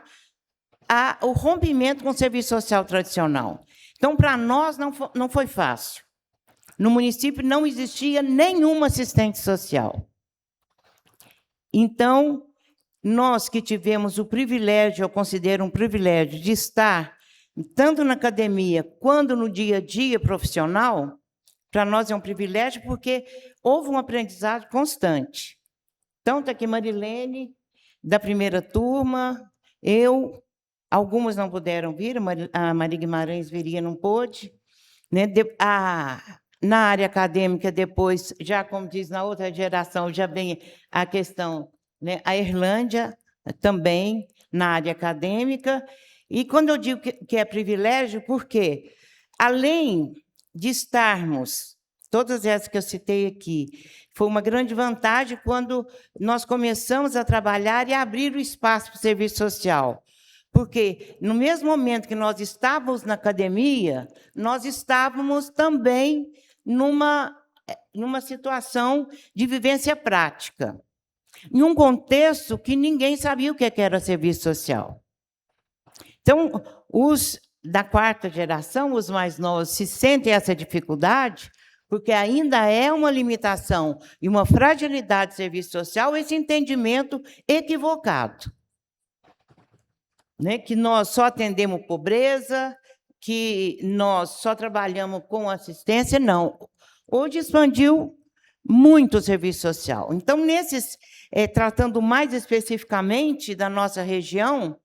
o rompimento com o serviço social tradicional. Então, para nós, não foi fácil. No município não existia nenhuma assistente social. Então, nós que tivemos o privilégio, eu considero um privilégio, de estar tanto na academia quanto no dia a dia profissional, para nós é um privilégio porque houve um aprendizado constante. Então, está aqui Marilene, da primeira turma, eu, algumas não puderam vir, a Maria Guimarães viria, não pôde. Né? Na área acadêmica, depois, já como diz na outra geração, já vem a questão, né? A Erlândia também, na área acadêmica. E quando eu digo que é privilégio, porque, além de estarmos, todas essas que eu citei aqui, foi uma grande vantagem quando nós começamos a trabalhar e abrir o espaço para o serviço social. Porque, no mesmo momento que nós estávamos na academia, nós estávamos também numa situação de vivência prática, em um contexto que ninguém sabia o que era serviço social. Então, os da quarta geração, os mais novos, se sentem essa dificuldade, porque ainda é uma limitação e uma fragilidade do serviço social, esse entendimento equivocado. Né? Que nós só atendemos pobreza, que nós só trabalhamos com assistência, não. Hoje expandiu muito o serviço social. Então, tratando mais especificamente da nossa região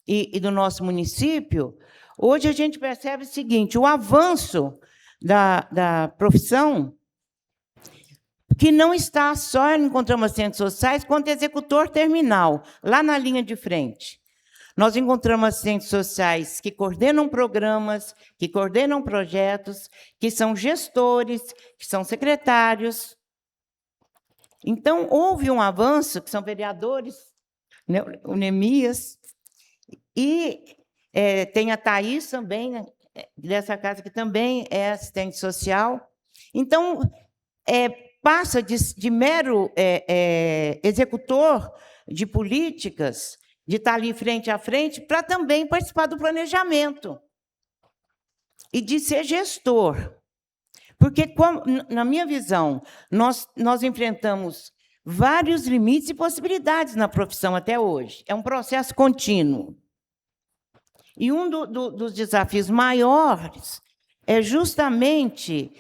e do nosso município, hoje a gente percebe o seguinte, o avanço da profissão, que não está só encontramos assistentes sociais, quanto executor terminal, lá na linha de frente. Nós encontramos assistentes sociais que coordenam programas, que coordenam projetos, que são gestores, que são secretários. Então, houve um avanço, que são vereadores, né, o Neemias, e tem a Thaís também, né, dessa casa, que também é assistente social. Então, passa de mero executor de políticas, de estar ali frente a frente, para também participar do planejamento e de ser gestor. Porque, na minha visão, nós enfrentamos vários limites e possibilidades na profissão até hoje. É um processo contínuo. E um dos desafios maiores é justamente,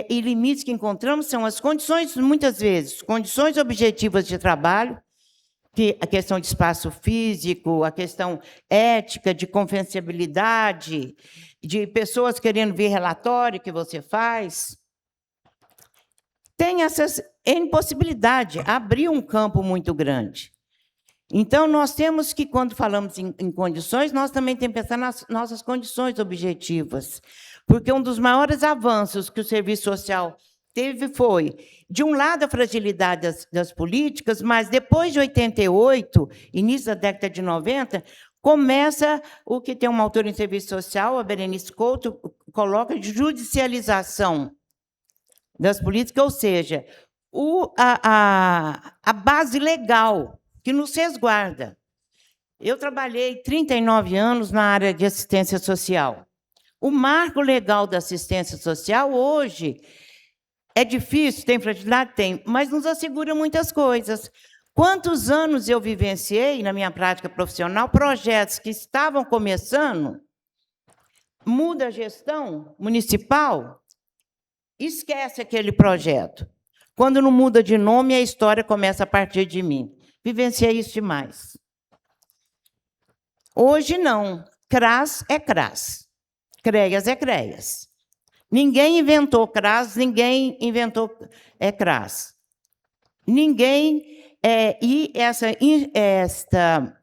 e limites que encontramos, são as condições, muitas vezes, condições objetivas de trabalho, que a questão de espaço físico, a questão ética, de confidencialidade, de pessoas querendo ver relatório que você faz. Tem essas impossibilidades, abrir um campo muito grande. Então, nós temos que, quando falamos em condições, nós também temos que pensar nas nossas condições objetivas, porque um dos maiores avanços que o serviço social teve foi, de um lado, a fragilidade das políticas, mas depois de 88, início da década de 90, começa o que tem uma autora em serviço social, a Berenice Couto, coloca de judicialização das políticas, ou seja, a base legal que nos resguarda. Eu trabalhei 39 anos na área de assistência social. O marco legal da assistência social, hoje, é difícil, tem fragilidade? Tem, mas nos assegura muitas coisas. Quantos anos eu vivenciei, na minha prática profissional, projetos que estavam começando, muda a gestão municipal, esquece aquele projeto. Quando não muda de nome, a história começa a partir de mim. Vivenciei isso demais. Hoje, não. CRAS é CRAS. CREAS é CREAS. Ninguém inventou CRAS, ninguém inventou CRAS. Ninguém... e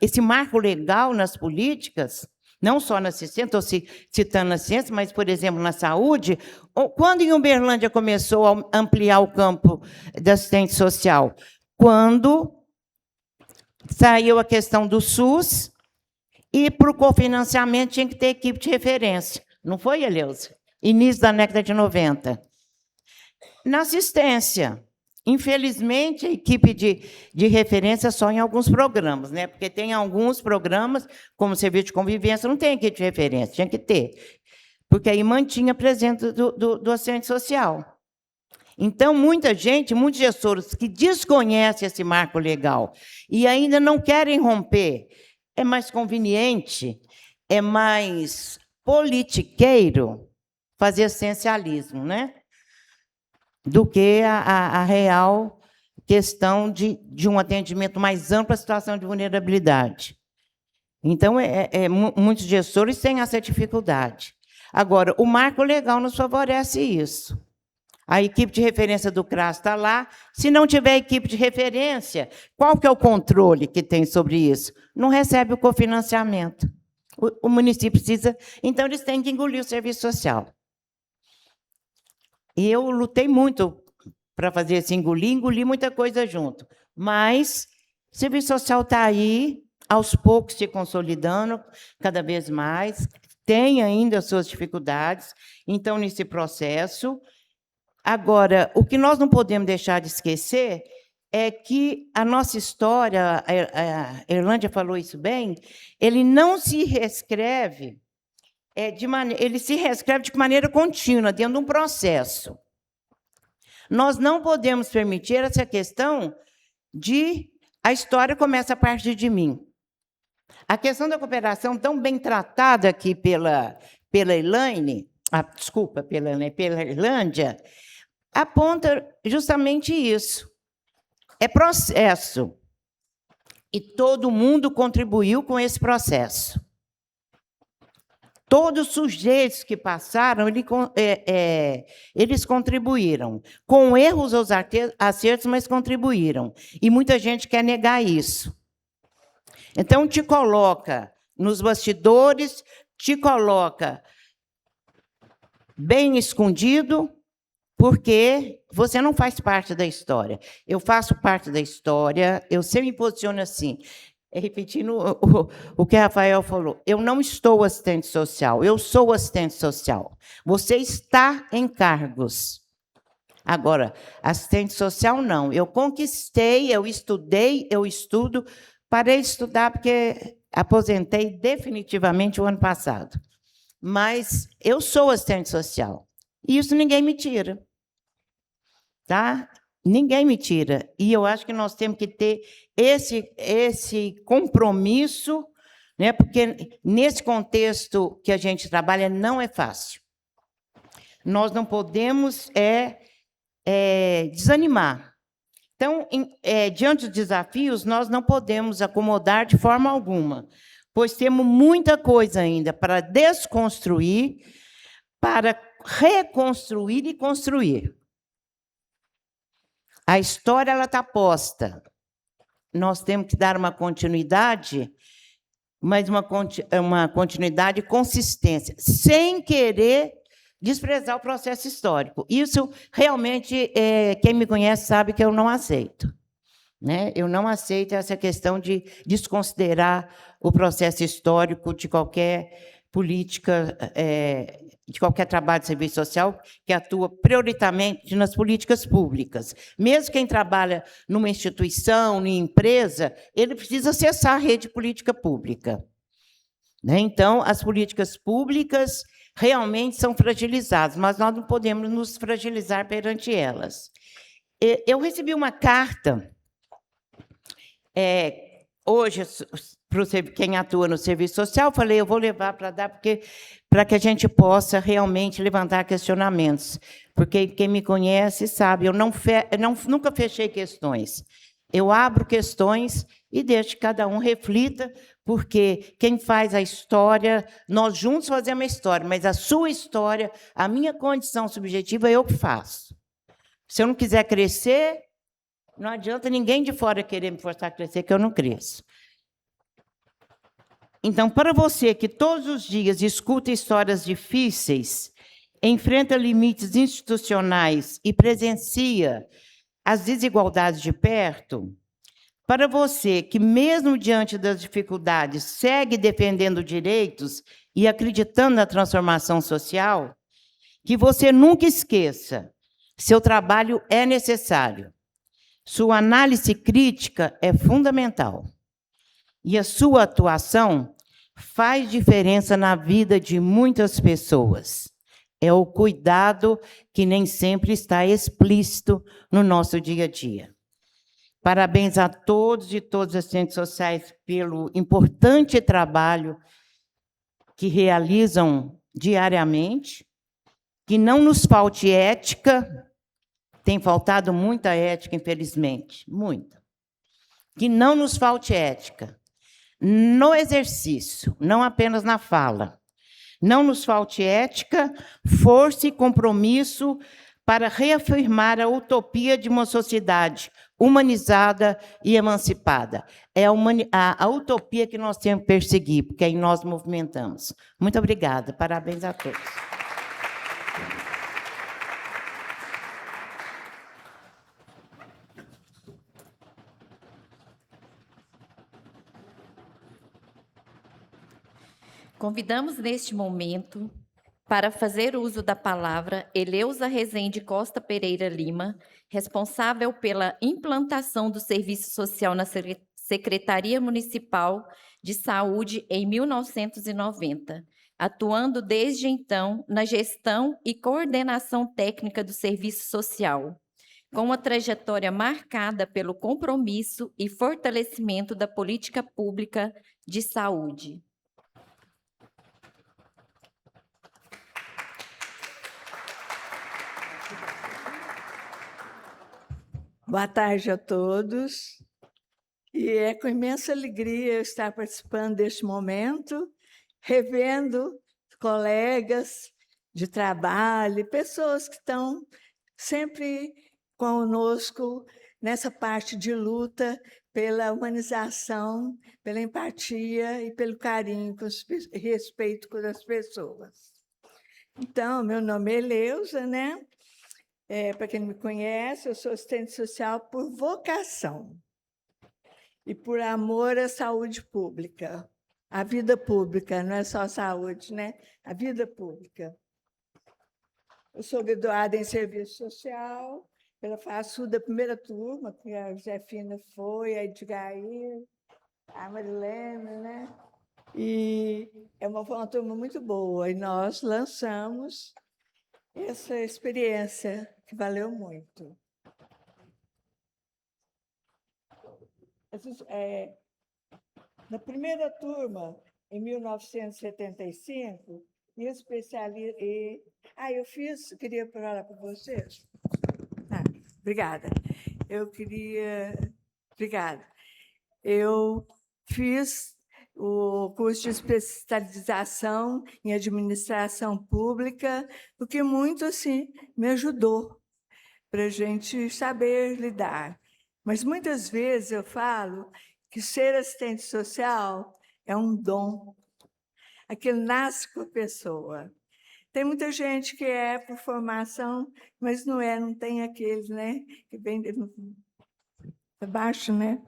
esse marco legal nas políticas, não só na assistência, estou citando na ciência, mas, por exemplo, na saúde, quando em Uberlândia começou a ampliar o campo da assistência social? Quando saiu a questão do SUS e, para o cofinanciamento, tinha que ter equipe de referência. Não foi, Eleusa? Início da década de 90. Na assistência, Infelizmente, a equipe de referência só em alguns programas, né? Porque tem alguns programas, como serviço de convivência, não tem equipe de referência, tinha que ter. Porque aí mantinha a presença do assistente social. Então, muita gente, muitos gestores que desconhecem esse marco legal e ainda não querem romper, é mais conveniente, é mais politiqueiro fazer assistencialismo, né? Do que a real questão de um atendimento mais amplo à situação de vulnerabilidade. Então, muitos gestores têm essa dificuldade. Agora, o marco legal nos favorece isso. A equipe de referência do CRAS está lá. Se não tiver equipe de referência, qual que é o controle que tem sobre isso? Não recebe o cofinanciamento. O município precisa... Então, eles têm que engolir o serviço social. E eu lutei muito para fazer esse engoli muita coisa junto. Mas o serviço social está aí, aos poucos se consolidando, cada vez mais, tem ainda as suas dificuldades, então, nesse processo. Agora, o que nós não podemos deixar de esquecer é que a nossa história, a Erlândia falou isso bem, ele não se reescreve, ele se reescreve de maneira contínua, dentro de um processo. Nós não podemos permitir essa questão de a história começa a partir de mim. A questão da cooperação, tão bem tratada aqui pela Elaine, pela Erlândia, aponta justamente isso. É processo. E todo mundo contribuiu com esse processo. Todos os sujeitos que passaram, eles contribuíram. Com erros ou acertos, mas contribuíram. E muita gente quer negar isso. Então, te coloca nos bastidores, te coloca bem escondido, porque você não faz parte da história. Eu faço parte da história, eu sempre me posiciono assim, repetindo o que a Rafael falou, eu não estou assistente social, eu sou assistente social. Você está em cargos. Agora, assistente social, não. Eu conquistei, eu estudei, eu estudo, parei de estudar porque aposentei definitivamente o ano passado. Mas eu sou assistente social. E isso ninguém me tira. Tá? Ninguém me tira. E eu acho que nós temos que ter esse compromisso, né? Porque nesse contexto que a gente trabalha não é fácil. Nós não podemos desanimar. Então, diante dos desafios, nós não podemos acomodar de forma alguma, pois temos muita coisa ainda para desconstruir, para reconstruir e construir. A história está posta. Nós temos que dar uma continuidade, mas uma continuidade e consistência, sem querer desprezar o processo histórico. Isso, realmente, quem me conhece sabe que eu não aceito. Né? Eu não aceito essa questão de desconsiderar o processo histórico de qualquer política, de qualquer trabalho de serviço social que atua prioritariamente nas políticas públicas. Mesmo quem trabalha numa instituição, numa empresa, ele precisa acessar a rede de política pública. Né? Então, as políticas públicas realmente são fragilizadas, mas nós não podemos nos fragilizar perante elas. Eu recebi uma carta, hoje, para quem atua no serviço social, falei, eu vou levar para dar, para que a gente possa realmente levantar questionamentos. Porque quem me conhece sabe, eu nunca fechei questões. Eu abro questões e deixo que cada um reflita, porque quem faz a história, nós juntos fazemos a história, mas a sua história, a minha condição subjetiva, eu que faço. Se eu não quiser crescer, não adianta ninguém de fora querer me forçar a crescer, que eu não cresço. Então, para você que todos os dias escuta histórias difíceis, enfrenta limites institucionais e presencia as desigualdades de perto, para você que, mesmo diante das dificuldades, segue defendendo direitos e acreditando na transformação social, que você nunca esqueça, seu trabalho é necessário. Sua análise crítica é fundamental. E a sua atuação faz diferença na vida de muitas pessoas. É o cuidado que nem sempre está explícito no nosso dia a dia. Parabéns a todos e todas as assistentes sociais pelo importante trabalho que realizam diariamente, que não nos falte ética, tem faltado muita ética, infelizmente, muita. Que não nos falte ética no exercício, não apenas na fala. Não nos falte ética, força e compromisso para reafirmar a utopia de uma sociedade humanizada e emancipada. É a utopia que nós temos que perseguir, porque aí nós movimentamos. Muito obrigada. Parabéns a todos. Convidamos neste momento para fazer uso da palavra Eleusa Rezende Costa Pereira Lima, responsável pela implantação do serviço social na Secretaria Municipal de Saúde em 1990, atuando desde então na gestão e coordenação técnica do serviço social, com uma trajetória marcada pelo compromisso e fortalecimento da política pública de saúde. Boa tarde a todos. E é com imensa alegria estar participando deste momento, revendo colegas de trabalho, pessoas que estão sempre conosco nessa parte de luta pela humanização, pela empatia e pelo carinho e respeito com as pessoas. Então, meu nome é Eleusa, né? Para quem não me conhece, eu sou assistente social por vocação e por amor à saúde pública, à vida pública, não é só a saúde, né? A vida pública. Eu sou graduada em serviço social pela FASU da primeira turma, que a Josefina foi, a Edgair, a Marilena, né? E foi uma turma muito boa, e nós lançamos essa experiência que valeu muito. Na primeira turma, em 1975, queria falar para vocês. Obrigada. Obrigada. Eu fiz o curso de especialização em administração pública, o que muito assim, me ajudou para a gente saber lidar. Mas muitas vezes eu falo que ser assistente social é um dom, aquilo nasce com a pessoa. Tem muita gente que é por formação, mas não tem aquele, né, que vem de baixo, né?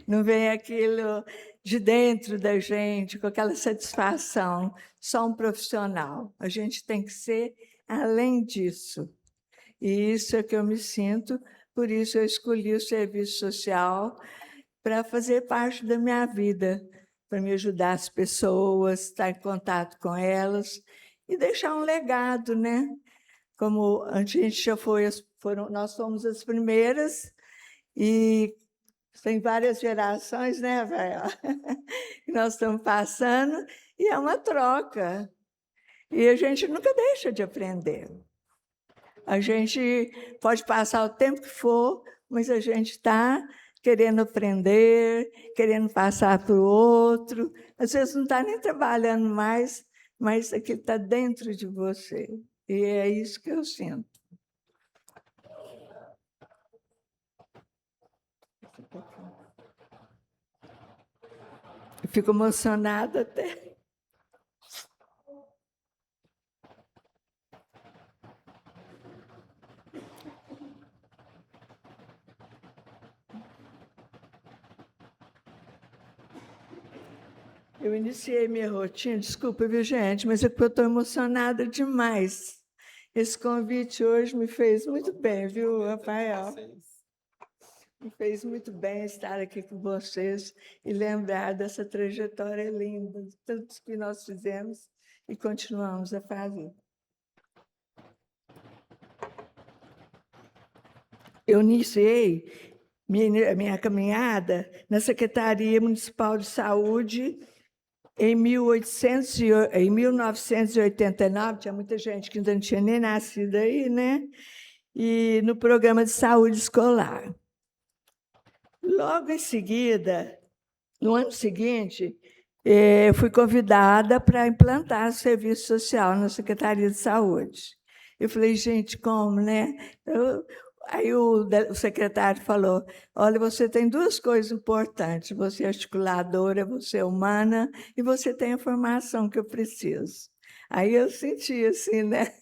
Não vem aquilo de dentro da gente, com aquela satisfação, só um profissional. A gente tem que ser além disso. E isso é que eu me sinto, por isso eu escolhi o serviço social para fazer parte da minha vida, para me ajudar as pessoas, estar em contato com elas e deixar um legado, né? Como a gente já nós fomos as primeiras e tem várias gerações, né, Rafael? Que nós estamos passando, e é uma troca. E a gente nunca deixa de aprender. A gente pode passar o tempo que for, mas a gente está querendo aprender, querendo passar para o outro. Às vezes não está nem trabalhando mais, mas aquilo está dentro de você. E é isso que eu sinto. Eu fico emocionada até. Eu iniciei minha rotina, desculpa, viu, gente, mas é porque eu estou emocionada demais. Esse convite hoje me fez muito bem, viu, Rafael? Me fez muito bem estar aqui com vocês e lembrar dessa trajetória linda, de tantos que nós fizemos e continuamos a fazer. Eu iniciei minha caminhada na Secretaria Municipal de Saúde em 1989, tinha muita gente que ainda não tinha nem nascido aí, né? E no programa de saúde escolar. Logo em seguida, no ano seguinte, fui convidada para implantar o serviço social na Secretaria de Saúde. Eu falei, gente, como, né? Aí o secretário falou, olha, você tem duas coisas importantes, você é articuladora, você é humana, e você tem a formação que eu preciso. Aí eu senti assim, né?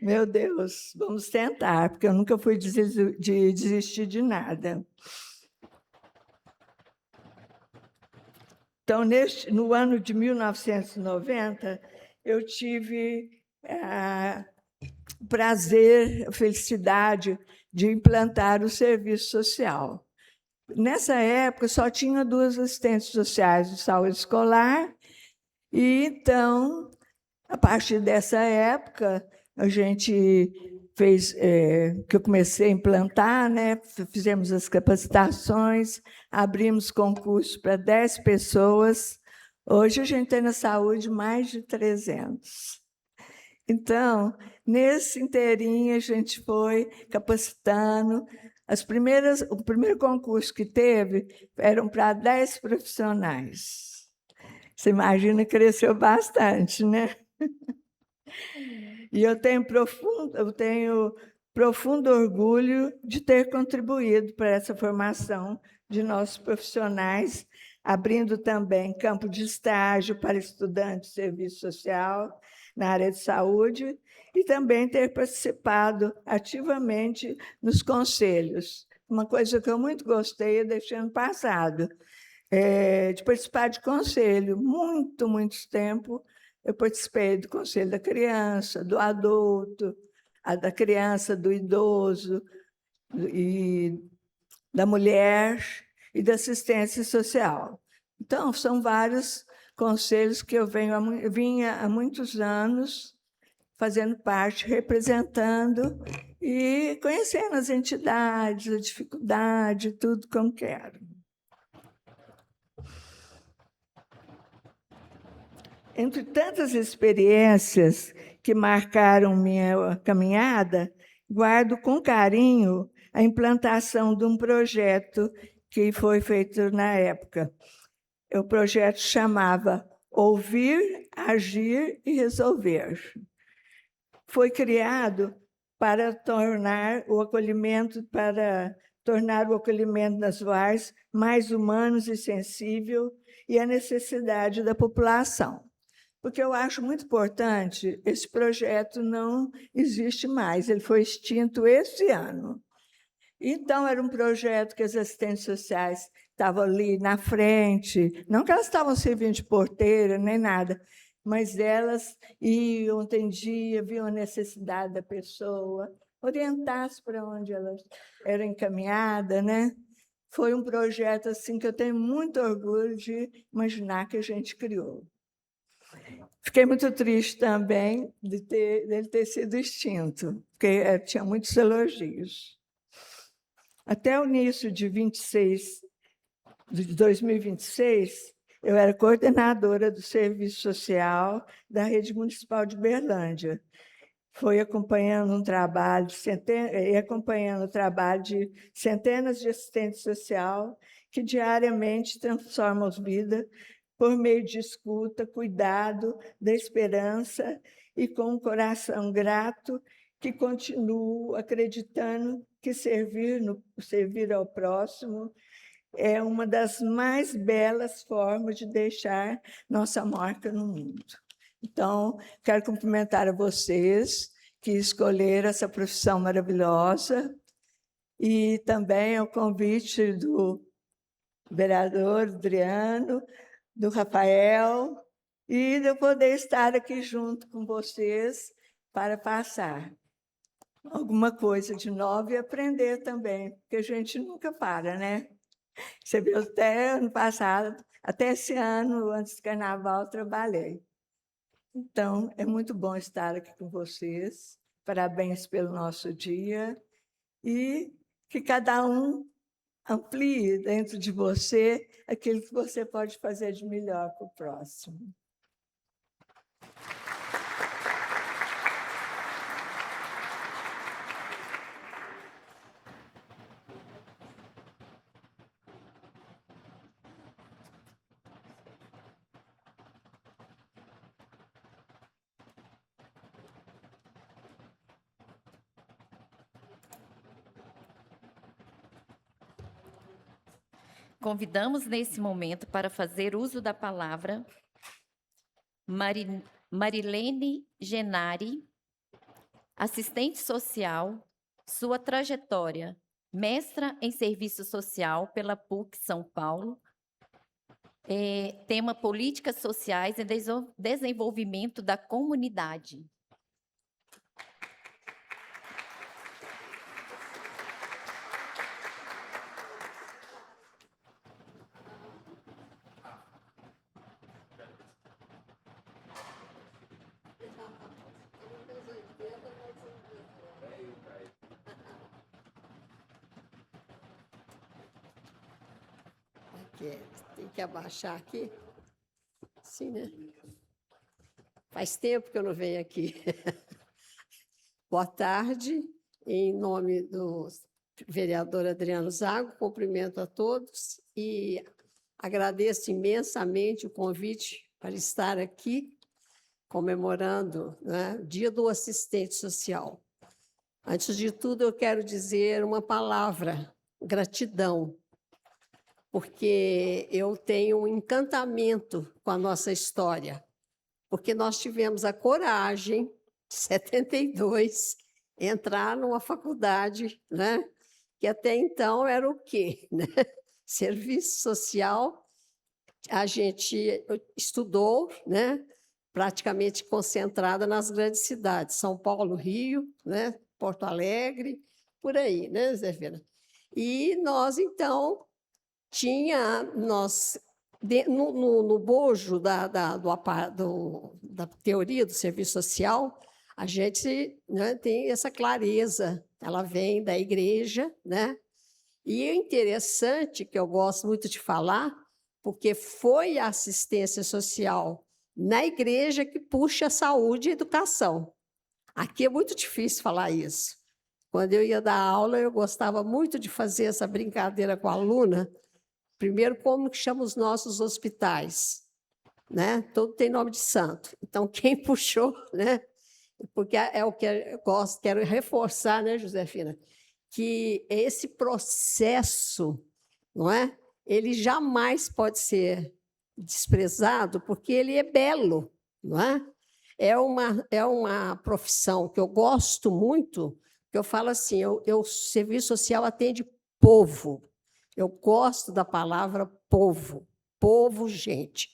Meu Deus, vamos tentar, porque eu nunca fui desistir de nada. Então, no ano de 1990, eu tive prazer, felicidade de implantar o serviço social. Nessa época, só tinha 2 assistentes sociais de saúde escolar, e então, a partir dessa época, a gente fez, que eu comecei a implantar, né? Fizemos as capacitações, abrimos concurso para 10 pessoas. Hoje a gente tem na saúde mais de 300. Então, nesse inteirinho, a gente foi capacitando. O primeiro concurso que teve eram para 10 profissionais. Você imagina, cresceu bastante, né? E eu tenho profundo orgulho de ter contribuído para essa formação de nossos profissionais, abrindo também campo de estágio para estudantes de serviço social na área de saúde e também ter participado ativamente nos conselhos. Uma coisa que eu muito gostei, eu deixei ano passado, de participar de conselho, muito tempo. Eu participei do Conselho da Criança, do Adulto, da Criança, do Idoso, e da Mulher e da Assistência Social. Então, são vários conselhos que eu vinha há muitos anos fazendo parte, representando e conhecendo as entidades, a dificuldade, tudo como quero. Entre tantas experiências que marcaram minha caminhada, guardo com carinho a implantação de um projeto que foi feito na época. O projeto chamava Ouvir, Agir e Resolver. Foi criado para tornar o acolhimento nas VARs mais humano e sensível e a necessidade da população. Porque eu acho muito importante, esse projeto não existe mais, ele foi extinto este ano. Então, era um projeto que as assistentes sociais estavam ali na frente, não que elas estavam servindo de porteira, nem nada, mas elas iam, entendiam, viam a necessidade da pessoa, orientassem para onde elas eram encaminhadas, né? Foi um projeto assim, que eu tenho muito orgulho de imaginar que a gente criou. Fiquei muito triste também dele ter sido extinto, porque tinha muitos elogios. Até o início de 2026, eu era coordenadora do Serviço Social da Rede Municipal de Berlândia. Foi acompanhando o trabalho de centenas de assistentes sociais que diariamente transformam as vidas por meio de escuta, cuidado, da esperança e com um coração grato que continuo acreditando que servir ao próximo é uma das mais belas formas de deixar nossa marca no mundo. Então, quero cumprimentar a vocês que escolheram essa profissão maravilhosa e também ao convite do vereador Adriano, do Rafael, e de eu poder estar aqui junto com vocês para passar. alguma coisa de novo e aprender também, porque a gente nunca para, né? Você viu, até ano passado, até esse ano, antes do carnaval, trabalhei. Então, é muito bom estar aqui com vocês. Parabéns pelo nosso dia. E que cada um amplie dentro de você aquilo que você pode fazer de melhor para o próximo. Convidamos nesse momento para fazer uso da palavra Marilene Genari, assistente social, sua trajetória, mestra em serviço social pela PUC São Paulo, tema Políticas Sociais e Desenvolvimento da Comunidade. Tem que abaixar aqui. Sim, né? Faz tempo que eu não venho aqui. Boa tarde. Em nome do vereador Adriano Zago, cumprimento a todos e agradeço imensamente o convite para estar aqui comemorando, né, o Dia do Assistente Social. Antes de tudo, eu quero dizer uma palavra: gratidão, porque eu tenho um encantamento com a nossa história, porque nós tivemos a coragem, de 72, entrar numa faculdade, né, que até então era o quê? Né? Serviço social. A gente estudou, né, praticamente concentrada nas grandes cidades, São Paulo, Rio, né, Porto Alegre, por aí, né, Zé Vera? E nós, então, no bojo da teoria do serviço social, a gente, né, tem essa clareza, ela vem da igreja, né? E é interessante, que eu gosto muito de falar, porque foi a assistência social na igreja que puxa a saúde e a educação. Aqui é muito difícil falar isso. Quando eu ia dar aula, eu gostava muito de fazer essa brincadeira com a aluna. Primeiro, como que chama os nossos hospitais? Né? Todo tem nome de santo. Então, quem puxou, né? Porque é o que eu gosto, quero reforçar, né, Josefina, que esse processo, não é? Ele jamais pode ser desprezado, porque ele é belo, não é? É uma profissão que eu gosto muito, que eu falo assim, o serviço social atende povo. Eu gosto da palavra povo, povo, gente.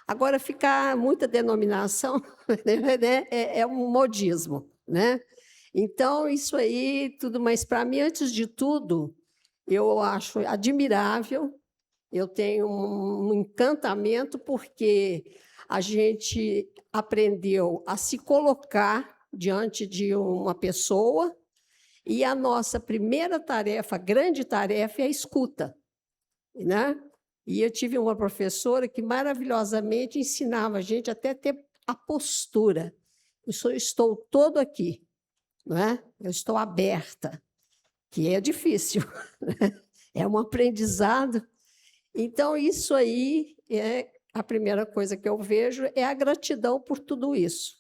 Agora, ficar muita denominação, né, é um modismo, né? Então, isso aí, tudo, mas para mim, antes de tudo, eu acho admirável, eu tenho um encantamento, porque a gente aprendeu a se colocar diante de uma pessoa, e a nossa primeira tarefa, grande tarefa, é a escuta, né? E eu tive uma professora que maravilhosamente ensinava a gente até ter a postura. Estou todo aqui, não é? Eu estou aberta, que é difícil, né? É um aprendizado. Então, isso aí é a primeira coisa que eu vejo, é a gratidão por tudo isso.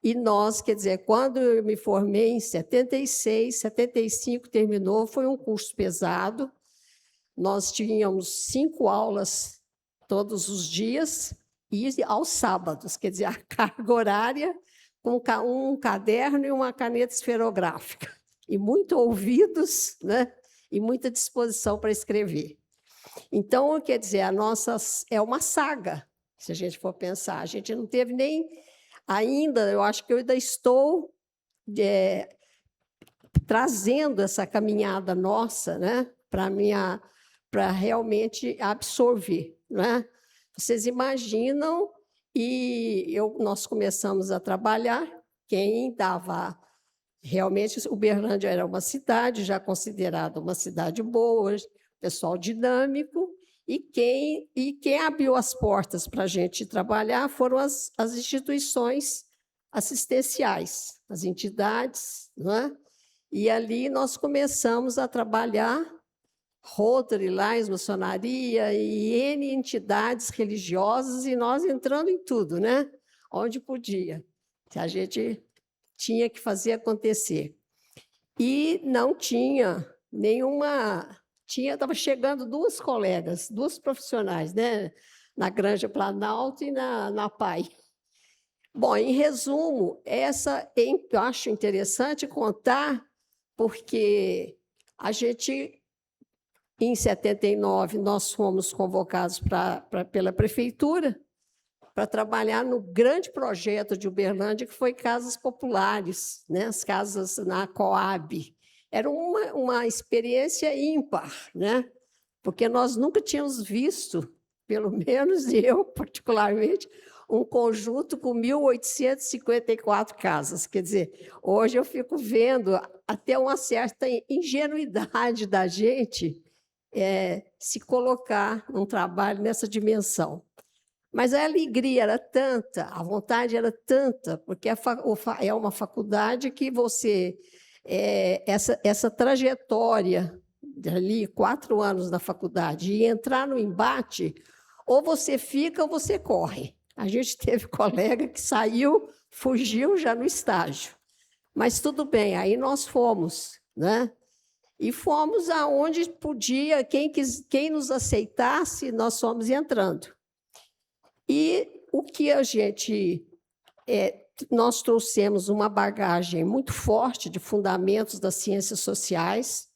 E nós, quer dizer, quando eu me formei em 76, 75 terminou, foi um curso pesado. Nós tínhamos 5 aulas todos os dias e aos sábados, quer dizer, a carga horária com um caderno e uma caneta esferográfica. E muito ouvidos, né? E muita disposição para escrever. Então, quer dizer, a nossa é uma saga, se a gente for pensar. A gente não teve nem... Ainda, eu acho que eu ainda estou trazendo essa caminhada nossa, né, para realmente absorver, né? Vocês imaginam, nós começamos a trabalhar, quem dava realmente, Uberlândia era uma cidade já considerada uma cidade boa, pessoal dinâmico, e quem abriu as portas para a gente trabalhar foram as instituições assistenciais, as entidades, não é? E ali nós começamos a trabalhar, Rotary, Lions, maçonaria e N entidades religiosas, e nós entrando em tudo, né? Onde podia, que a gente tinha que fazer acontecer. E não tinha nenhuma... Estava chegando duas colegas, duas profissionais, né? Na Granja Planalto e na PAI. Bom, em resumo, eu acho interessante contar, porque a gente, em 79, nós fomos convocados pela prefeitura para trabalhar no grande projeto de Uberlândia, que foi Casas Populares, né? As casas na Coab. Era uma experiência ímpar, né? Porque nós nunca tínhamos visto, pelo menos eu, particularmente, um conjunto com 1.854 casas. Quer dizer, hoje eu fico vendo até uma certa ingenuidade da gente se colocar num trabalho nessa dimensão. Mas a alegria era tanta, a vontade era tanta, porque é uma faculdade que você... essa trajetória ali, 4 anos na faculdade, e entrar no embate, ou você fica ou você corre. A gente teve colega que saiu, fugiu já no estágio. Mas tudo bem, aí nós fomos, né? E fomos aonde podia, quem nos aceitasse, nós fomos entrando. E o que a gente... nós trouxemos uma bagagem muito forte de fundamentos das ciências sociais,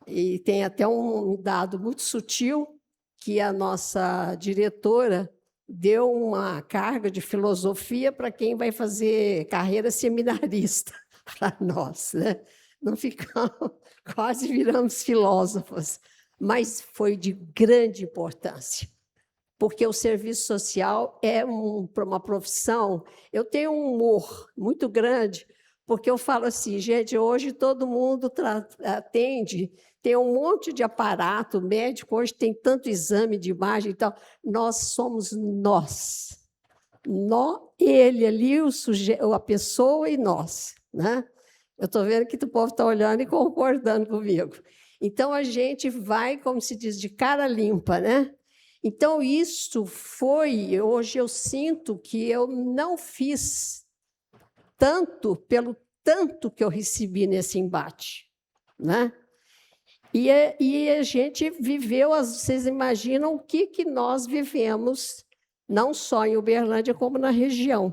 e tem até um dado muito sutil, que a nossa diretora deu uma carga de filosofia para quem vai fazer carreira seminarista, para nós, né? Não ficamos, quase viramos filósofos, mas foi de grande importância, porque o serviço social é uma profissão... Eu tenho um humor muito grande, porque eu falo assim, gente, hoje todo mundo atende, tem um monte de aparato médico, hoje tem tanto exame de imagem e tal. Nós somos nós. Ele ali, a pessoa e nós, né? Eu estou vendo que o povo está olhando e concordando comigo. Então, a gente vai, como se diz, de cara limpa, né? Então, isso foi... Hoje eu sinto que eu não fiz tanto pelo tanto que eu recebi nesse embate, né? E a gente viveu... Vocês imaginam o que nós vivemos, não só em Uberlândia, como na região.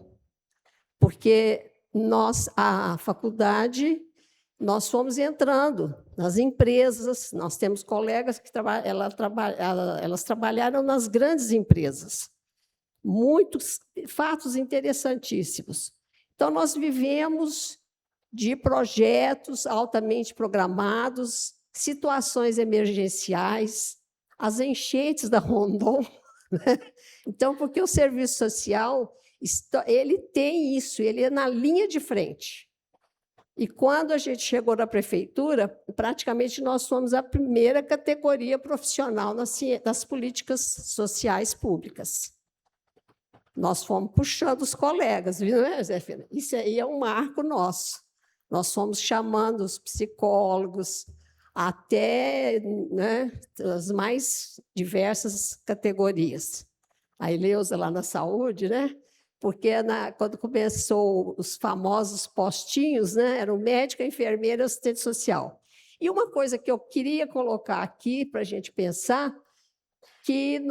Porque a faculdade, nós fomos entrando nas empresas, nós temos colegas que elas trabalharam nas grandes empresas. Muitos fatos interessantíssimos. Então, nós vivemos de projetos altamente programados, situações emergenciais, as enchentes da Rondon, né? Então, porque o serviço social, ele tem isso, ele é na linha de frente. E quando a gente chegou na prefeitura, praticamente nós fomos a primeira categoria profissional das políticas sociais públicas. Nós fomos puxando os colegas, viu, né, Zefina? Isso aí é um marco nosso. Nós fomos chamando os psicólogos, até, né, as mais diversas categorias. A Eleusa lá na saúde, né? Porque quando começou os famosos postinhos, né, era o médico, a enfermeira e o assistente social. E uma coisa que eu queria colocar aqui para a gente pensar, que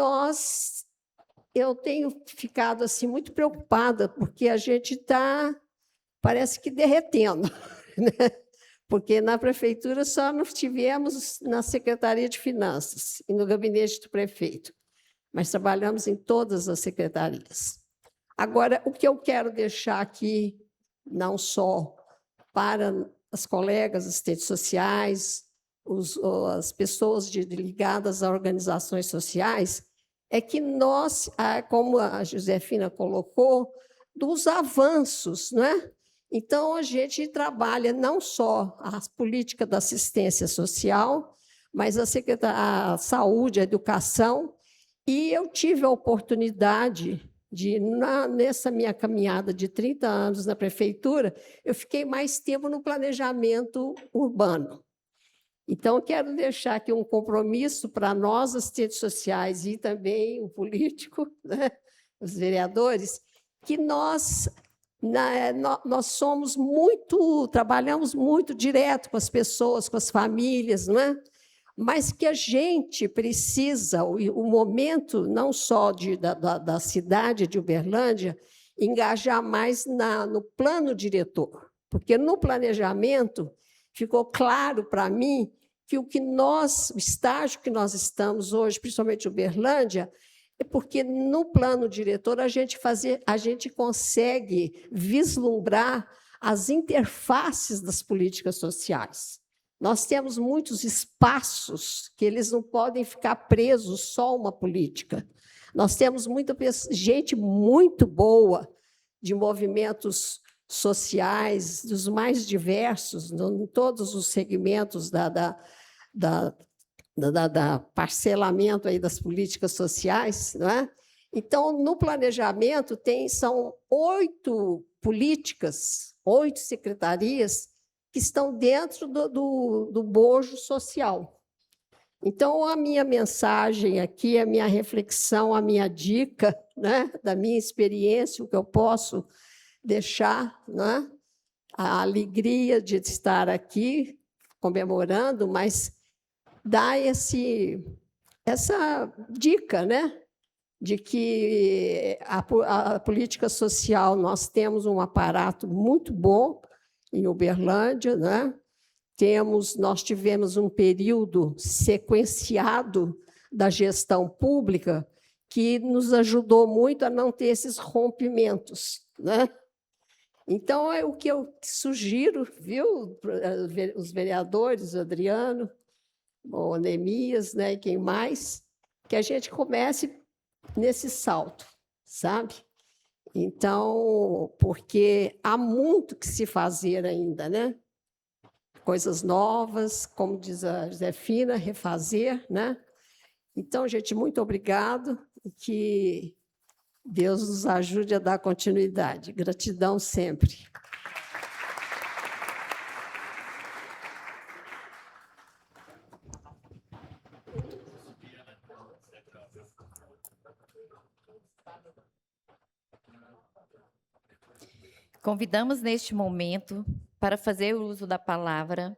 eu tenho ficado assim, muito preocupada, porque a gente está, parece que derretendo, né? Porque na prefeitura só nós tivemos na Secretaria de Finanças e no gabinete do prefeito, mas trabalhamos em todas as secretarias. Agora, o que eu quero deixar aqui, não só para as colegas assistentes sociais, as pessoas ligadas a organizações sociais, é que nós, como a Josefina colocou, dos avanços, não é? Então, a gente trabalha não só a política da assistência social, mas a saúde, a educação, e eu tive a oportunidade de, nessa minha caminhada de 30 anos na prefeitura, eu fiquei mais tempo no planejamento urbano. Então, quero deixar aqui um compromisso para nós, assistentes sociais, e também o político, né, os vereadores, que nós trabalhamos muito direto com as pessoas, com as famílias, não é? Mas que a gente precisa, o momento não só da cidade de Uberlândia, engajar mais no plano diretor, porque no planejamento ficou claro para mim que o estágio que nós estamos hoje, principalmente em Uberlândia, é porque no plano diretor a gente consegue vislumbrar as interfaces das políticas sociais. Nós temos muitos espaços que eles não podem ficar presos só a uma política. Nós temos muita gente muito boa de movimentos sociais, dos mais diversos, em todos os segmentos da parcelamento aí das políticas sociais, não é? Então, no planejamento, são 8 políticas, 8 secretarias que estão dentro do bojo social. Então, a minha mensagem aqui, a minha reflexão, a minha dica, né, da minha experiência, o que eu posso deixar, né, a alegria de estar aqui comemorando, mas dar essa dica, né, de que a política social, nós temos um aparato muito bom em Uberlândia, né? Nós tivemos um período sequenciado da gestão pública que nos ajudou muito a não ter esses rompimentos, né? Então, é o que eu sugiro, viu, os vereadores, o Adriano, o Neemias, né, e quem mais, que a gente comece nesse salto, sabe? Então, porque há muito que se fazer ainda, né? Coisas novas, como diz a Josefina, refazer, né? Então, gente, muito obrigado e que Deus nos ajude a dar continuidade. Gratidão sempre. Convidamos neste momento para fazer o uso da palavra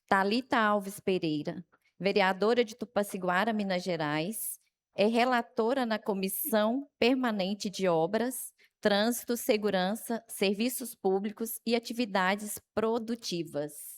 Thalita Alves Pereira, vereadora de Tupaciguara, Minas Gerais, é relatora na Comissão Permanente de Obras, Trânsito, Segurança, Serviços Públicos e Atividades Produtivas.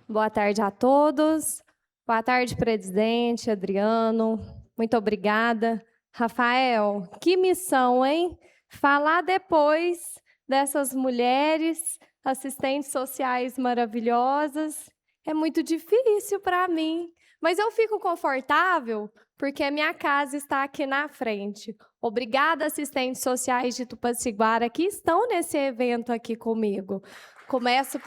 Boa tarde a todos. Boa tarde, presidente, Adriano. Muito obrigada. Rafael, que missão, hein? Falar depois dessas mulheres, assistentes sociais maravilhosas, é muito difícil para mim. Mas eu fico confortável porque a minha casa está aqui na frente. Obrigada, assistentes sociais de Tupaciguara que estão nesse evento aqui comigo. Começo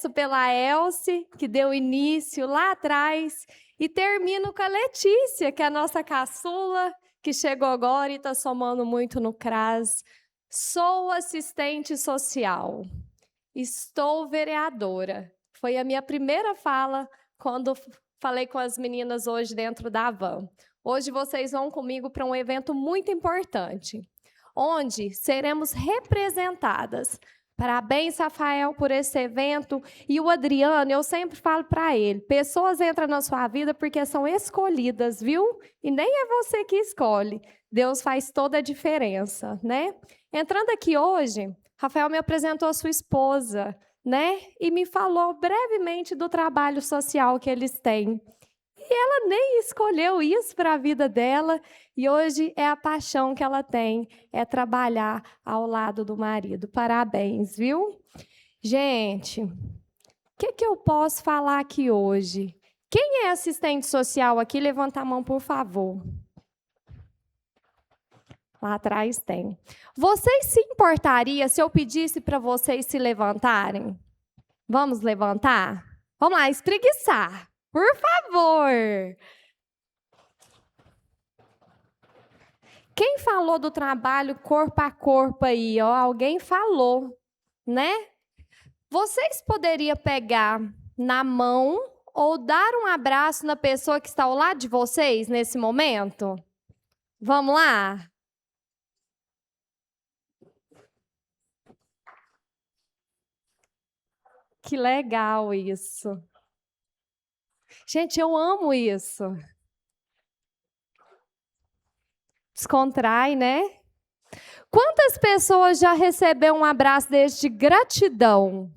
pela Elce, que deu início lá atrás, e termino com a Letícia, que é a nossa caçula, que chegou agora e está somando muito no CRAS. Sou assistente social. Estou vereadora. Foi a minha primeira fala quando falei com as meninas hoje dentro da van. Hoje vocês vão comigo para um evento muito importante, onde seremos representadas. Parabéns, Rafael, por esse evento. E o Adriano, eu sempre falo para ele, pessoas entram na sua vida porque são escolhidas, viu? E nem é você que escolhe. Deus faz toda a diferença, né? Entrando aqui hoje, Rafael me apresentou a sua esposa, né? E me falou brevemente do trabalho social que eles têm. E ela nem escolheu isso para a vida dela, e hoje é a paixão que ela tem, é trabalhar ao lado do marido. Parabéns, viu? Gente, o que eu posso falar aqui hoje? Quem é assistente social aqui? Levanta a mão, por favor. Lá atrás tem. Vocês se importariam se eu pedisse para vocês se levantarem? Vamos levantar? Vamos lá, espreguiçar. Por favor. Quem falou do trabalho corpo a corpo aí? Ó, alguém falou, né? Vocês poderiam pegar na mão ou dar um abraço na pessoa que está ao lado de vocês nesse momento? Vamos lá? Que legal isso. Gente, eu amo isso. Descontrai, né? Quantas pessoas já receberam um abraço desse de gratidão?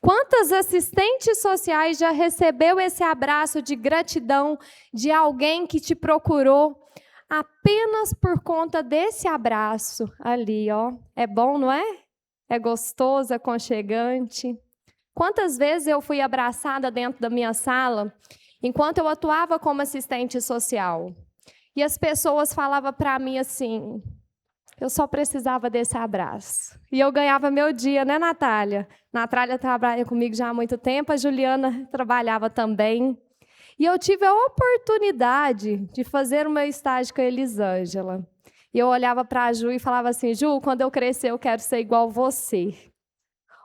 Quantas assistentes sociais já recebeu esse abraço de gratidão de alguém que te procurou apenas por conta desse abraço ali, ó? É bom, não é? É gostoso, aconchegante. Quantas vezes eu fui abraçada dentro da minha sala enquanto eu atuava como assistente social? E as pessoas falavam para mim assim, eu só precisava desse abraço. E eu ganhava meu dia, né, Natália? Natália trabalha comigo já há muito tempo, a Juliana trabalhava também. E eu tive a oportunidade de fazer o meu estágio com a Elisângela. E eu olhava para a Ju e falava assim, Ju, quando eu crescer eu quero ser igual você.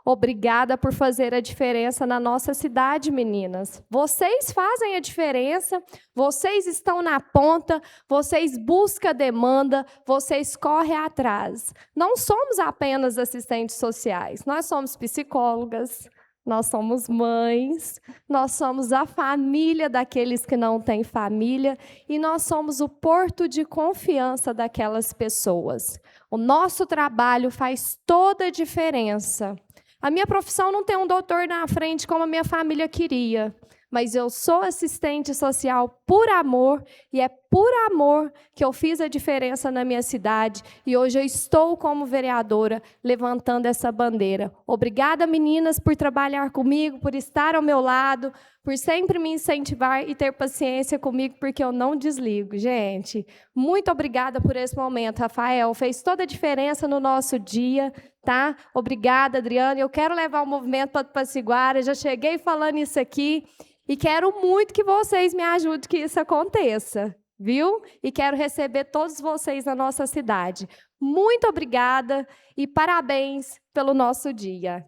Obrigada por fazer a diferença na nossa cidade, meninas. Vocês fazem a diferença, vocês estão na ponta, vocês buscam a demanda, vocês correm atrás. Não somos apenas assistentes sociais, nós somos psicólogas, nós somos mães, nós somos a família daqueles que não têm família e nós somos o porto de confiança daquelas pessoas. O nosso trabalho faz toda a diferença. A minha profissão não tem um doutor na frente como a minha família queria, mas eu sou assistente social por amor, e é por amor que eu fiz a diferença na minha cidade, e hoje eu estou como vereadora levantando essa bandeira. Obrigada, meninas, por trabalhar comigo, por estar ao meu lado, por sempre me incentivar e ter paciência comigo, porque eu não desligo, gente. Muito obrigada por esse momento, Rafael, fez toda a diferença no nosso dia, tá? Obrigada, Adriana. Eu quero levar o movimento para Tupaciguara, já cheguei falando isso aqui, e quero muito que vocês me ajudem que isso aconteça, viu? E quero receber todos vocês na nossa cidade. Muito obrigada e parabéns pelo nosso dia.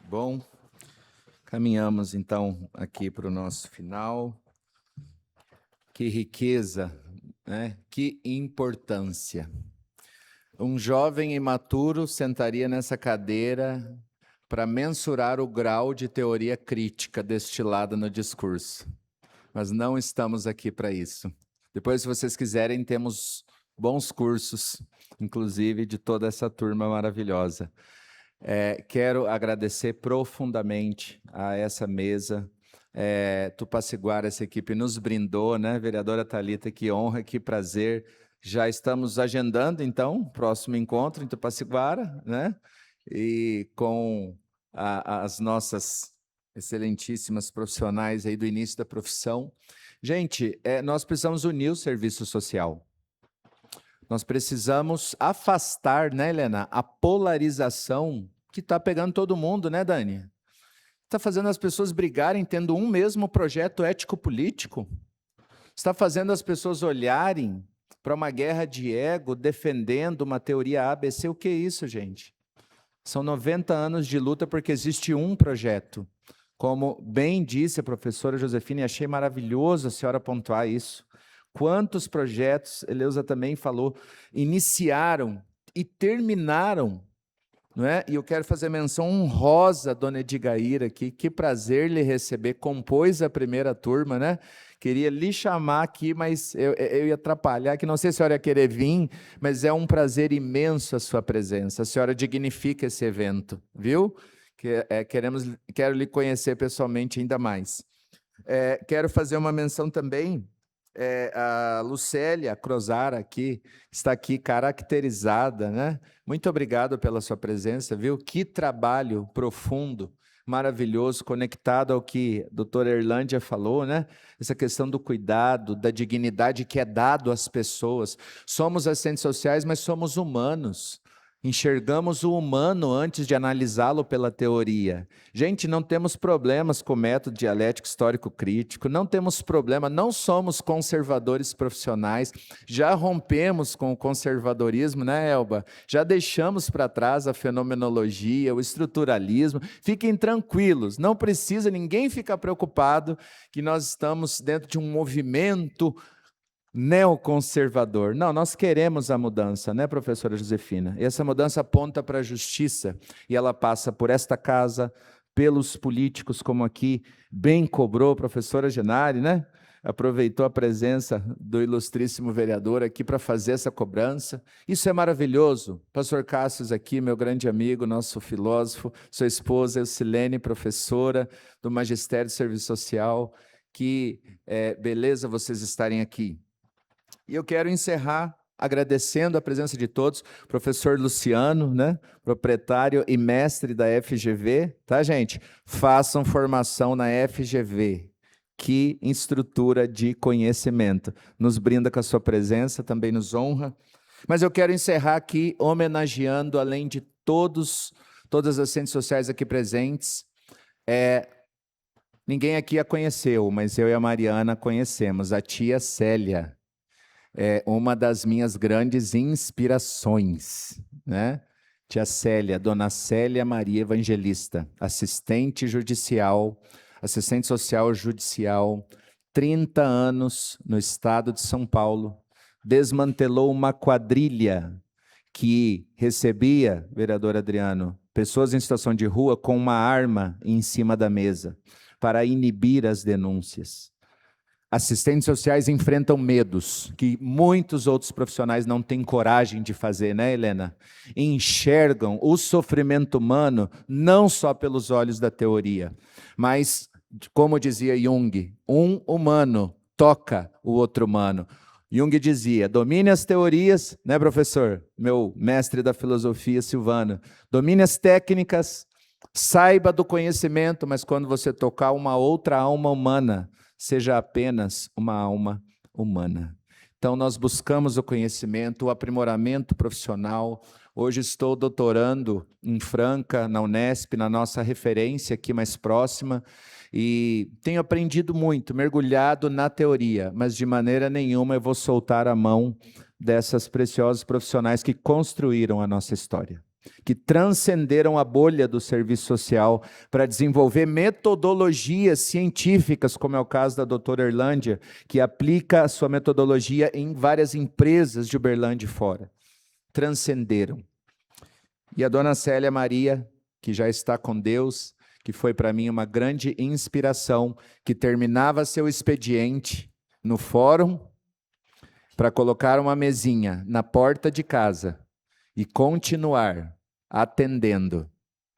Bom, caminhamos então aqui para o nosso final. Que riqueza, né? Que importância. Um jovem imaturo sentaria nessa cadeira para mensurar o grau de teoria crítica destilada no discurso. Mas não estamos aqui para isso. Depois, se vocês quiserem, temos bons cursos, inclusive de toda essa turma maravilhosa. Quero agradecer profundamente a essa mesa. Tupaciguara, essa equipe nos brindou, né? Vereadora Thalita, que honra, que prazer. Já estamos agendando, então, o próximo encontro em Tupaciguara, né? E com as nossas excelentíssimas profissionais aí do início da profissão. Gente, nós precisamos unir o serviço social. Nós precisamos afastar, né, Helena, a polarização que está pegando todo mundo, né, Dani? Está fazendo as pessoas brigarem tendo um mesmo projeto ético-político. Está fazendo as pessoas olharem para uma guerra de ego, defendendo uma teoria ABC. O que é isso, gente? São 90 anos de luta porque existe um projeto. Como bem disse a professora Josefina, e achei maravilhoso a senhora pontuar isso. Quantos projetos, Eleusa também falou, iniciaram e terminaram não é? E eu quero fazer menção honrosa à dona Edigaíra aqui, que prazer lhe receber, compôs a primeira turma, né? Queria lhe chamar aqui, mas eu ia atrapalhar, que não sei se a senhora ia querer vir, mas é um prazer imenso a sua presença, a senhora dignifica esse evento, viu? Quero lhe conhecer pessoalmente ainda mais. Quero fazer uma menção também, a Lucélia Crozara aqui, está aqui caracterizada, né? Muito obrigado pela sua presença, viu? Que trabalho profundo, maravilhoso, conectado ao que a doutora Erlândia falou, né? Essa questão do cuidado, da dignidade que é dado às pessoas. Somos assistentes sociais, mas somos humanos. Enxergamos o humano antes de analisá-lo pela teoria. Gente, não temos problemas com o método dialético histórico-crítico, não temos problema, não somos conservadores profissionais, já rompemos com o conservadorismo, né, Elba? Já deixamos para trás a fenomenologia, o estruturalismo. Fiquem tranquilos, não precisa ninguém ficar preocupado que nós estamos dentro de um movimento neoconservador. Não, nós queremos a mudança, né, professora Josefina? E essa mudança aponta para a justiça, e ela passa por esta casa, pelos políticos, como aqui bem cobrou a professora Genari, né? Aproveitou a presença do ilustríssimo vereador aqui para fazer essa cobrança. Isso é maravilhoso. Pastor Cássio aqui, meu grande amigo, nosso filósofo, sua esposa Eucilene, professora do Magistério de Serviço Social, que beleza vocês estarem aqui. E eu quero encerrar agradecendo a presença de todos, professor Luciano, né, proprietário e mestre da FGV, tá, gente? Façam formação na FGV, que estrutura de conhecimento. Nos brinda com a sua presença, também nos honra. Mas eu quero encerrar aqui homenageando, além de todas as assistentes sociais aqui presentes, ninguém aqui a conheceu, mas eu e a Mariana conhecemos, a tia Célia. É uma das minhas grandes inspirações, né? Tia Célia, dona Célia Maria Evangelista, assistente social judicial, 30 anos no estado de São Paulo, desmantelou uma quadrilha que recebia, vereador Adriano, pessoas em situação de rua com uma arma em cima da mesa para inibir as denúncias. Assistentes sociais enfrentam medos que muitos outros profissionais não têm coragem de fazer, né, Helena? Enxergam o sofrimento humano não só pelos olhos da teoria, mas, como dizia Jung, um humano toca o outro humano. Jung dizia, domine as teorias, né, professor? Meu mestre da filosofia, Silvano. Domine as técnicas, saiba do conhecimento, mas quando você tocar uma outra alma humana, seja apenas uma alma humana. Então, nós buscamos o conhecimento, o aprimoramento profissional. Hoje estou doutorando em Franca, na Unesp, na nossa referência aqui mais próxima, e tenho aprendido muito, mergulhado na teoria, mas de maneira nenhuma eu vou soltar a mão dessas preciosas profissionais que construíram a nossa história, que transcenderam a bolha do serviço social para desenvolver metodologias científicas, como é o caso da doutora Erlândia, que aplica a sua metodologia em várias empresas de Uberlândia e fora. Transcenderam. E a dona Célia Maria, que já está com Deus, que foi para mim uma grande inspiração, que terminava seu expediente no fórum para colocar uma mesinha na porta de casa e continuar atendendo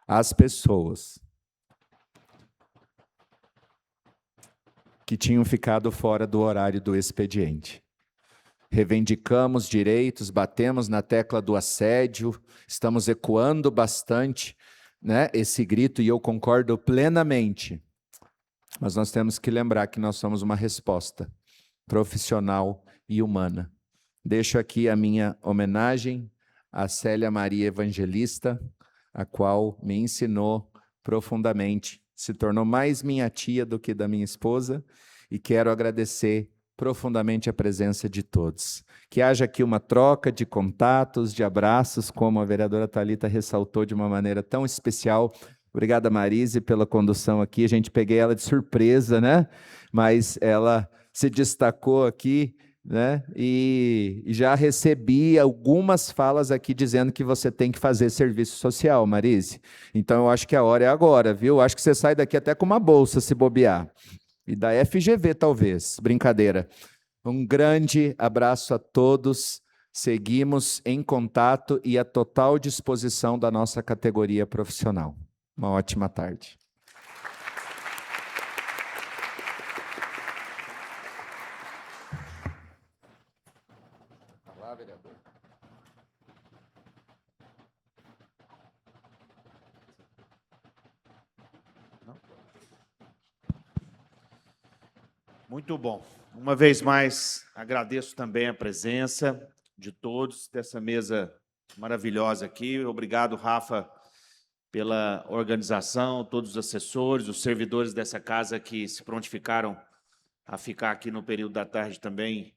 as pessoas que tinham ficado fora do horário do expediente. Reivindicamos direitos, batemos na tecla do assédio, estamos ecoando bastante, né, esse grito, e eu concordo plenamente. Mas nós temos que lembrar que nós somos uma resposta profissional e humana. Deixo aqui a minha homenagem a Célia Maria Evangelista, a qual me ensinou profundamente, se tornou mais minha tia do que da minha esposa, e quero agradecer profundamente a presença de todos. Que haja aqui uma troca de contatos, de abraços, como a vereadora Thalita ressaltou de uma maneira tão especial. Obrigada, Marise, pela condução aqui. A gente peguei ela de surpresa, né? Mas ela se destacou aqui né? E já recebi algumas falas aqui dizendo que você tem que fazer serviço social, Marise. Então, eu acho que a hora é agora, viu? Acho que você sai daqui até com uma bolsa, se bobear. E da FGV, talvez. Brincadeira. Um grande abraço a todos. Seguimos em contato e à total disposição da nossa categoria profissional. Uma ótima tarde. Olá, vereador. Muito bom. Uma vez mais, agradeço também a presença de todos dessa mesa maravilhosa aqui. Obrigado, Rafa, pela organização, todos os assessores, os servidores dessa casa que se prontificaram a ficar aqui no período da tarde também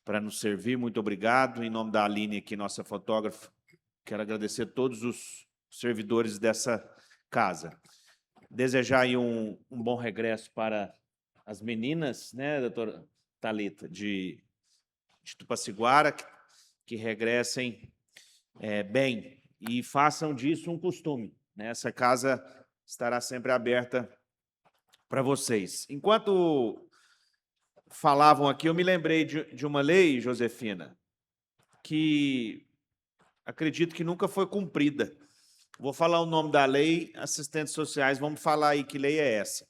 para nos servir. Muito obrigado. Em nome da Aline, aqui, nossa fotógrafa, quero agradecer a todos os servidores dessa casa. Desejar aí um bom regresso para as meninas, né, doutora Thalita, de Tupaciguara, que regressem bem e façam disso um costume, né? Essa casa estará sempre aberta para vocês. Enquanto falavam aqui, eu me lembrei de uma lei, Josefina, que acredito que nunca foi cumprida. Vou falar o nome da lei, assistentes sociais, vamos falar aí que lei é essa.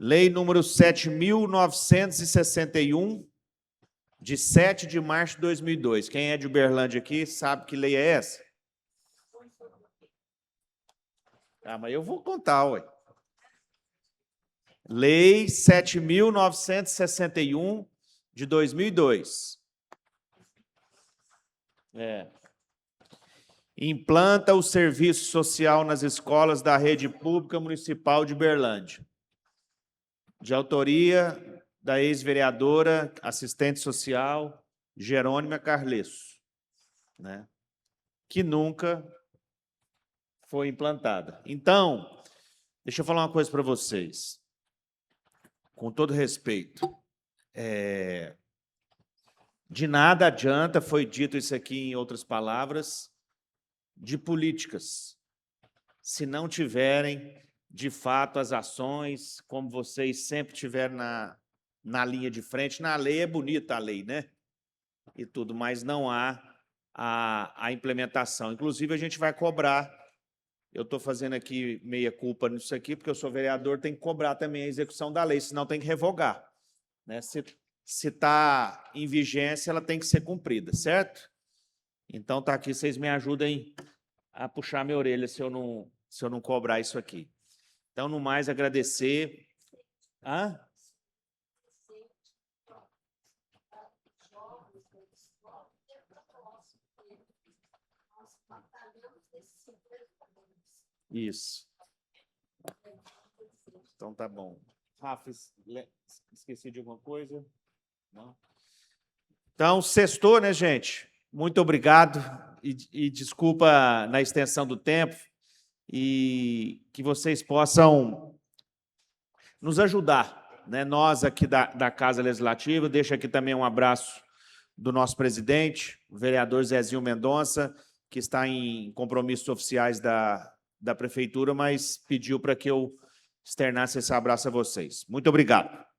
Lei número 7.961, de 7 de março de 2002. Quem é de Uberlândia aqui sabe que lei é essa? Ah, mas eu vou contar, ué. Lei 7.961, de 2002. Implanta o serviço social nas escolas da rede pública municipal de Uberlândia. De autoria da ex-vereadora, assistente social, Jerônima Carlesso, né? Que nunca foi implantada. Então, deixa eu falar uma coisa para vocês. Com todo respeito, de nada adianta, foi dito isso aqui em outras palavras, de políticas, se não tiverem, de fato, as ações, como vocês sempre tiveram na linha de frente. Na lei é bonita a lei, né? E tudo, mas não há a implementação. Inclusive, a gente vai cobrar. Eu estou fazendo aqui meia culpa nisso aqui, porque eu sou vereador, tem que cobrar também a execução da lei, senão tem que revogar, né? Se está em vigência, ela tem que ser cumprida, certo? Então, está aqui, vocês me ajudem a puxar minha orelha se eu não cobrar isso aqui. Então, no mais, agradecer. Isso. Então, tá bom. Rafa, esqueci de alguma coisa? Não? Então, sextou, né, gente? Muito obrigado e desculpa na extensão do tempo e que vocês possam nos ajudar, né? Nós aqui da Casa Legislativa, deixo aqui também um abraço do nosso presidente, o vereador Zezinho Mendonça, que está em compromissos oficiais da Prefeitura, mas pediu para que eu externasse esse abraço a vocês. Muito obrigado.